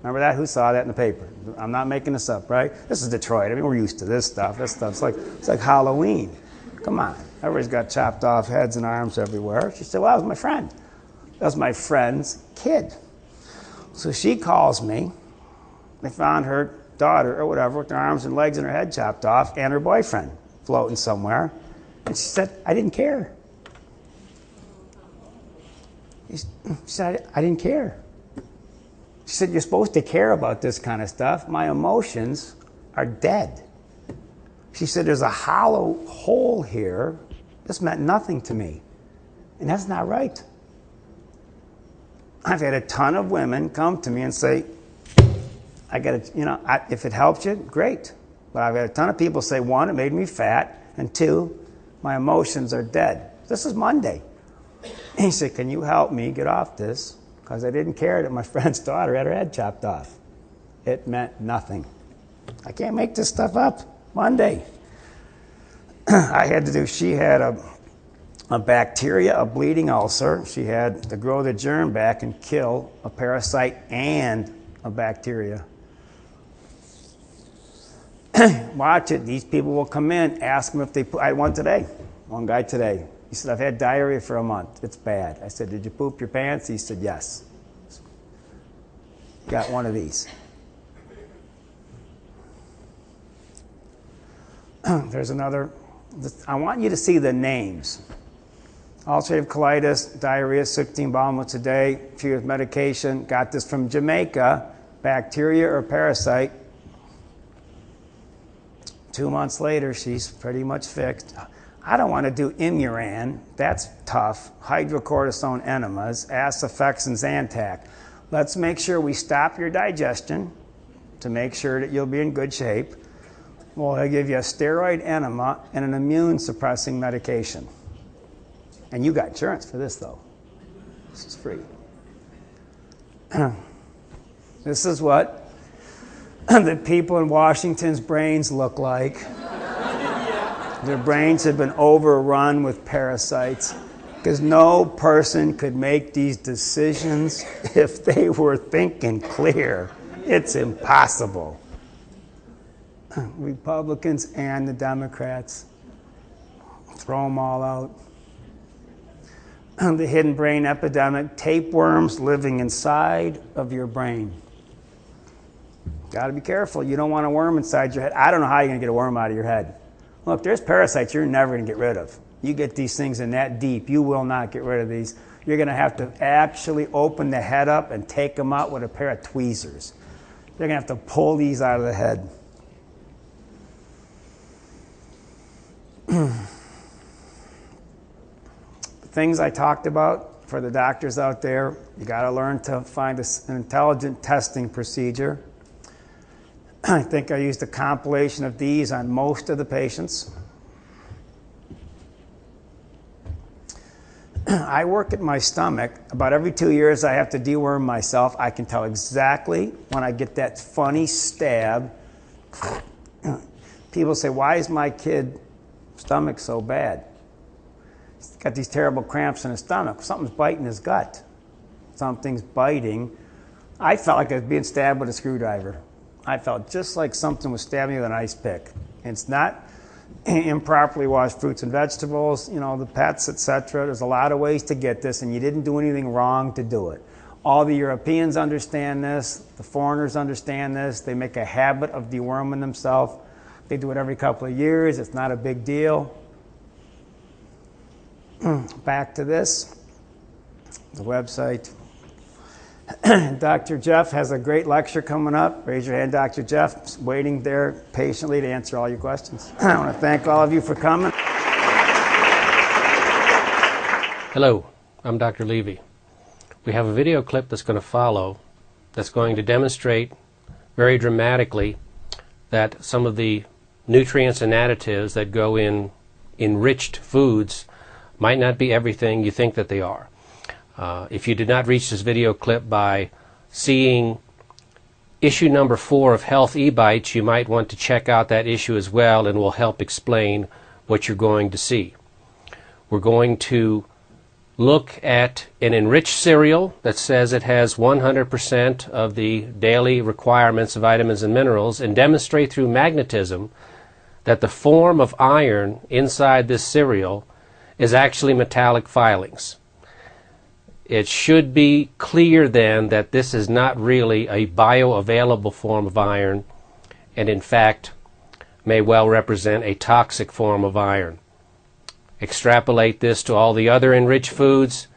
Remember that? Who saw that in the paper? I'm not making this up, right? This is Detroit. I mean, we're used to this stuff. This stuff's it's like Halloween. Come on. Everybody's got chopped off heads and arms everywhere." She said, "Well, that was my friend. That was my friend's kid." So she calls me. They found her daughter or whatever with her arms and legs and her head chopped off and her boyfriend floating somewhere. And she said, "I didn't care." She said, "I didn't care." She said, "You're supposed to care about this kind of stuff. My emotions are dead." She said, "There's a hollow hole here. This meant nothing to me." And that's not right. I've had a ton of women come to me and say, "I got to, you know, if it helps you, great." But I've had a ton of people say, one, it made me fat, and two, my emotions are dead. This is Monday. And he said, "Can you help me get off this? Because I didn't care that my friend's daughter had her head chopped off. It meant nothing." I can't make this stuff up. Monday. She had a bacteria, a bleeding ulcer. She had to grow the germ back and kill a parasite and a bacteria. Watch it. These people will come in, ask them if they I had one today. One guy today. He said, "I've had diarrhea for a month. It's bad." I said, "Did you poop your pants?" He said, "Yes." Got one of these. There's another. I want you to see the names. Ulcerative colitis, diarrhea, 16 bowel movements a day, treated with medication. Got this from Jamaica. Bacteria or parasite. 2 months later, she's pretty much fixed. I don't want to do Imuran. That's tough. Hydrocortisone enemas, Acifex and Zantac. Let's make sure we stop your digestion to make sure that you'll be in good shape. We'll give you a steroid enema and an immune suppressing medication. And you got insurance for this, though. This is free. This is what the people in Washington's brains look like. Their brains have been overrun with parasites because no person could make these decisions if they were thinking clear. It's impossible. Republicans and the Democrats, throw them all out. The hidden brain epidemic, tapeworms living inside of your brain. Got to be careful. You don't want a worm inside your head. I don't know how you're going to get a worm out of your head. Look, there's parasites you're never going to get rid of. You get these things in that deep, you will not get rid of these. You're going to have to actually open the head up and take them out with a pair of tweezers. You're going to have to pull these out of the head. The things I talked about for the doctors out there, you got to learn to find an intelligent testing procedure. I think I used a compilation of these on most of the patients. I work at my stomach. About every 2 years I have to deworm myself. I can tell exactly when I get that funny stab. People say, why is my kid's stomach so bad? He's got these terrible cramps in his stomach. Something's biting his gut. Something's biting. I felt like I was being stabbed with a screwdriver. I felt just like something was stabbing me with an ice pick. And it's not improperly washed fruits and vegetables, you know, the pets, etc. There's a lot of ways to get this, and you didn't do anything wrong to do it. All the Europeans understand this. The foreigners understand this. They make a habit of deworming themselves. They do it every couple of years. It's not a big deal. Back to this, the website. Dr. Jeff has a great lecture coming up. Raise your hand, Dr. Jeff. Waiting there patiently to answer all your questions. I want to thank all of you for coming. Hello, I'm Dr. Levy. We have a video clip that's going to follow that's going to demonstrate very dramatically that some of the nutrients and additives that go in enriched foods might not be everything you think that they are. If you did not reach this video clip by seeing issue number 4 of Health eBites, you might want to check out that issue as well, and will help explain what you're going to see. We're going to look at an enriched cereal that says it has 100% of the daily requirements of vitamins and minerals, and demonstrate through magnetism that the form of iron inside this cereal is actually metallic filings. It should be clear then that this is not really a bioavailable form of iron, and in fact may well represent a toxic form of iron. Extrapolate this to all the other enriched foods,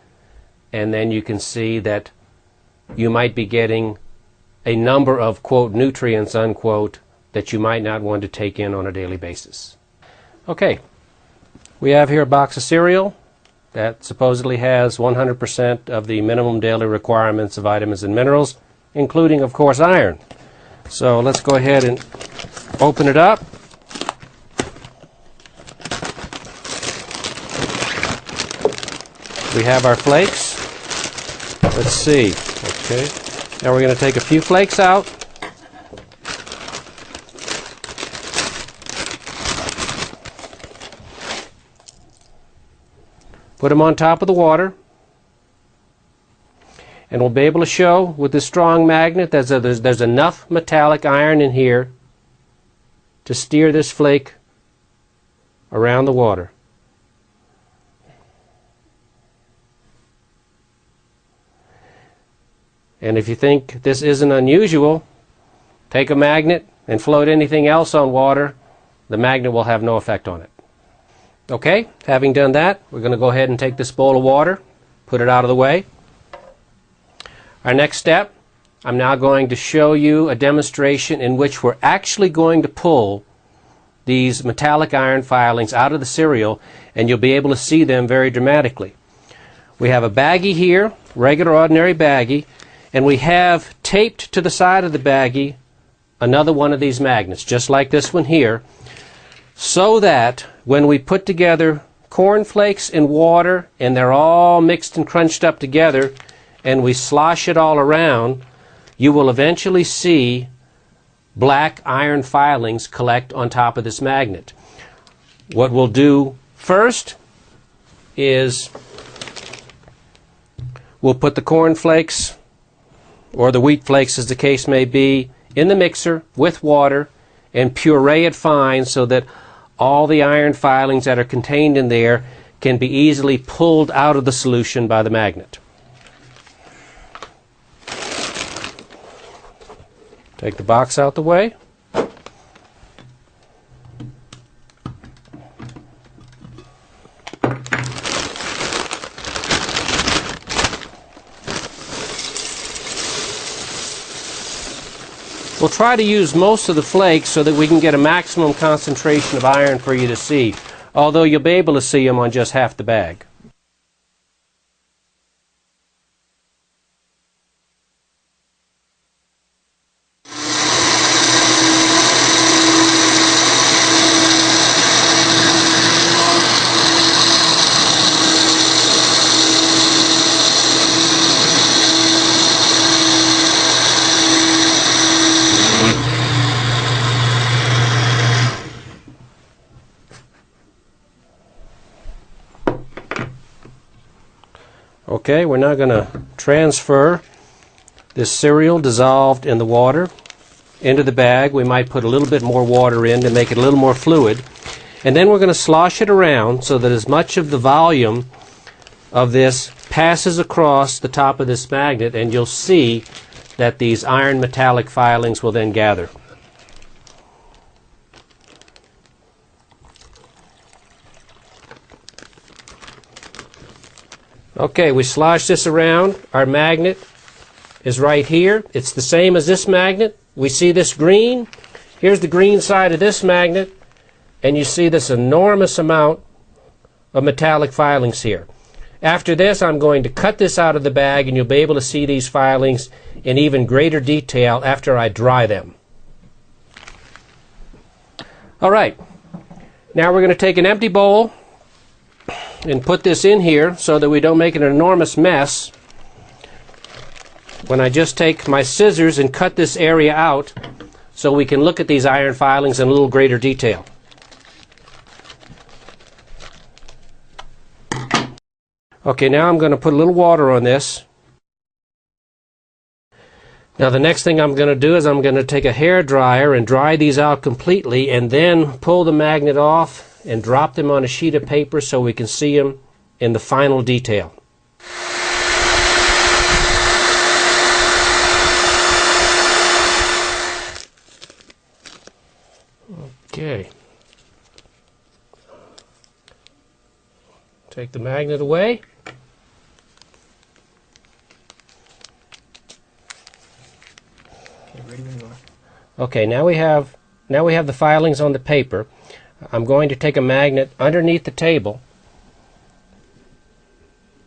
and then you can see that you might be getting a number of, quote, nutrients, unquote, that you might not want to take in on a daily basis. Okay, we have here a box of cereal that supposedly has 100% of the minimum daily requirements of vitamins and minerals, including, of course, iron. So let's go ahead and open it up. We have our flakes. Let's see. Okay. Now we're going to take a few flakes out. Put them on top of the water, and we'll be able to show with this strong magnet that there's enough metallic iron in here to steer this flake around the water. And if you think this isn't unusual, take a magnet and float anything else on water. The magnet will have no effect on it. Okay, having done that, we're going to go ahead and take this bowl of water, put it out of the way. Our next step, I'm now going to show you a demonstration in which we're actually going to pull these metallic iron filings out of the cereal, and you'll be able to see them very dramatically. We have a baggie here, regular ordinary baggie, and we have taped to the side of the baggie another one of these magnets, just like this one here, so that when we put together cornflakes and water and they're all mixed and crunched up together and we slosh it all around, you will eventually see black iron filings collect on top of this magnet. What we'll do first is we'll put the cornflakes, or the wheat flakes as the case may be, in the mixer with water and puree it fine so that all the iron filings that are contained in there can be easily pulled out of the solution by the magnet. Take the box out the way. We'll try to use most of the flakes so that we can get a maximum concentration of iron for you to see, although you'll be able to see them on just half the bag. Okay, we're now going to transfer this cereal dissolved in the water into the bag. We might put a little bit more water in to make it a little more fluid. And then we're going to slosh it around so that as much of the volume of this passes across the top of this magnet, and you'll see that these iron metallic filings will then gather. Okay, we slosh this around. Our magnet is right here. It's the same as this magnet. We see this green. Here's the green side of this magnet, and you see this enormous amount of metallic filings here. After this, I'm going to cut this out of the bag, and you'll be able to see these filings in even greater detail after I dry them. All right, now we're going to take an empty bowl and put this in here so that we don't make an enormous mess. When I just take my scissors and cut this area out so we can look at these iron filings in a little greater detail. Okay, now I'm going to put a little water on this. Now the next thing I'm going to do is I'm going to take a hair dryer and dry these out completely, and then pull the magnet off and drop them on a sheet of paper so we can see them in the final detail. Okay. Take the magnet away. Okay, now we have the filings on the paper. I'm going to take a magnet underneath the table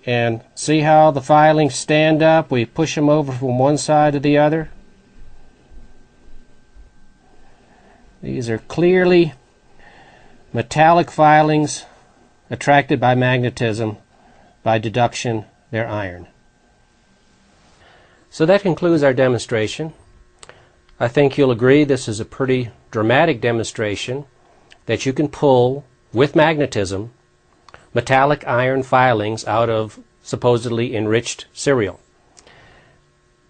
and see how the filings stand up. We push them over from one side to the other. These are clearly metallic filings attracted by magnetism. By deduction, they're iron. So that concludes our demonstration. I think you'll agree this is a pretty dramatic demonstration that you can pull, with magnetism, metallic iron filings out of supposedly enriched cereal.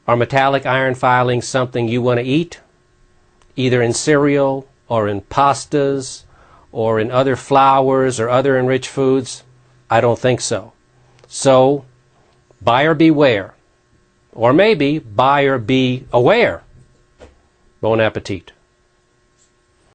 Are metallic iron filings something you want to eat, either in cereal or in pastas or in other flours or other enriched foods? I don't think so. So, buyer beware. Or maybe buyer be aware. Bon appetit.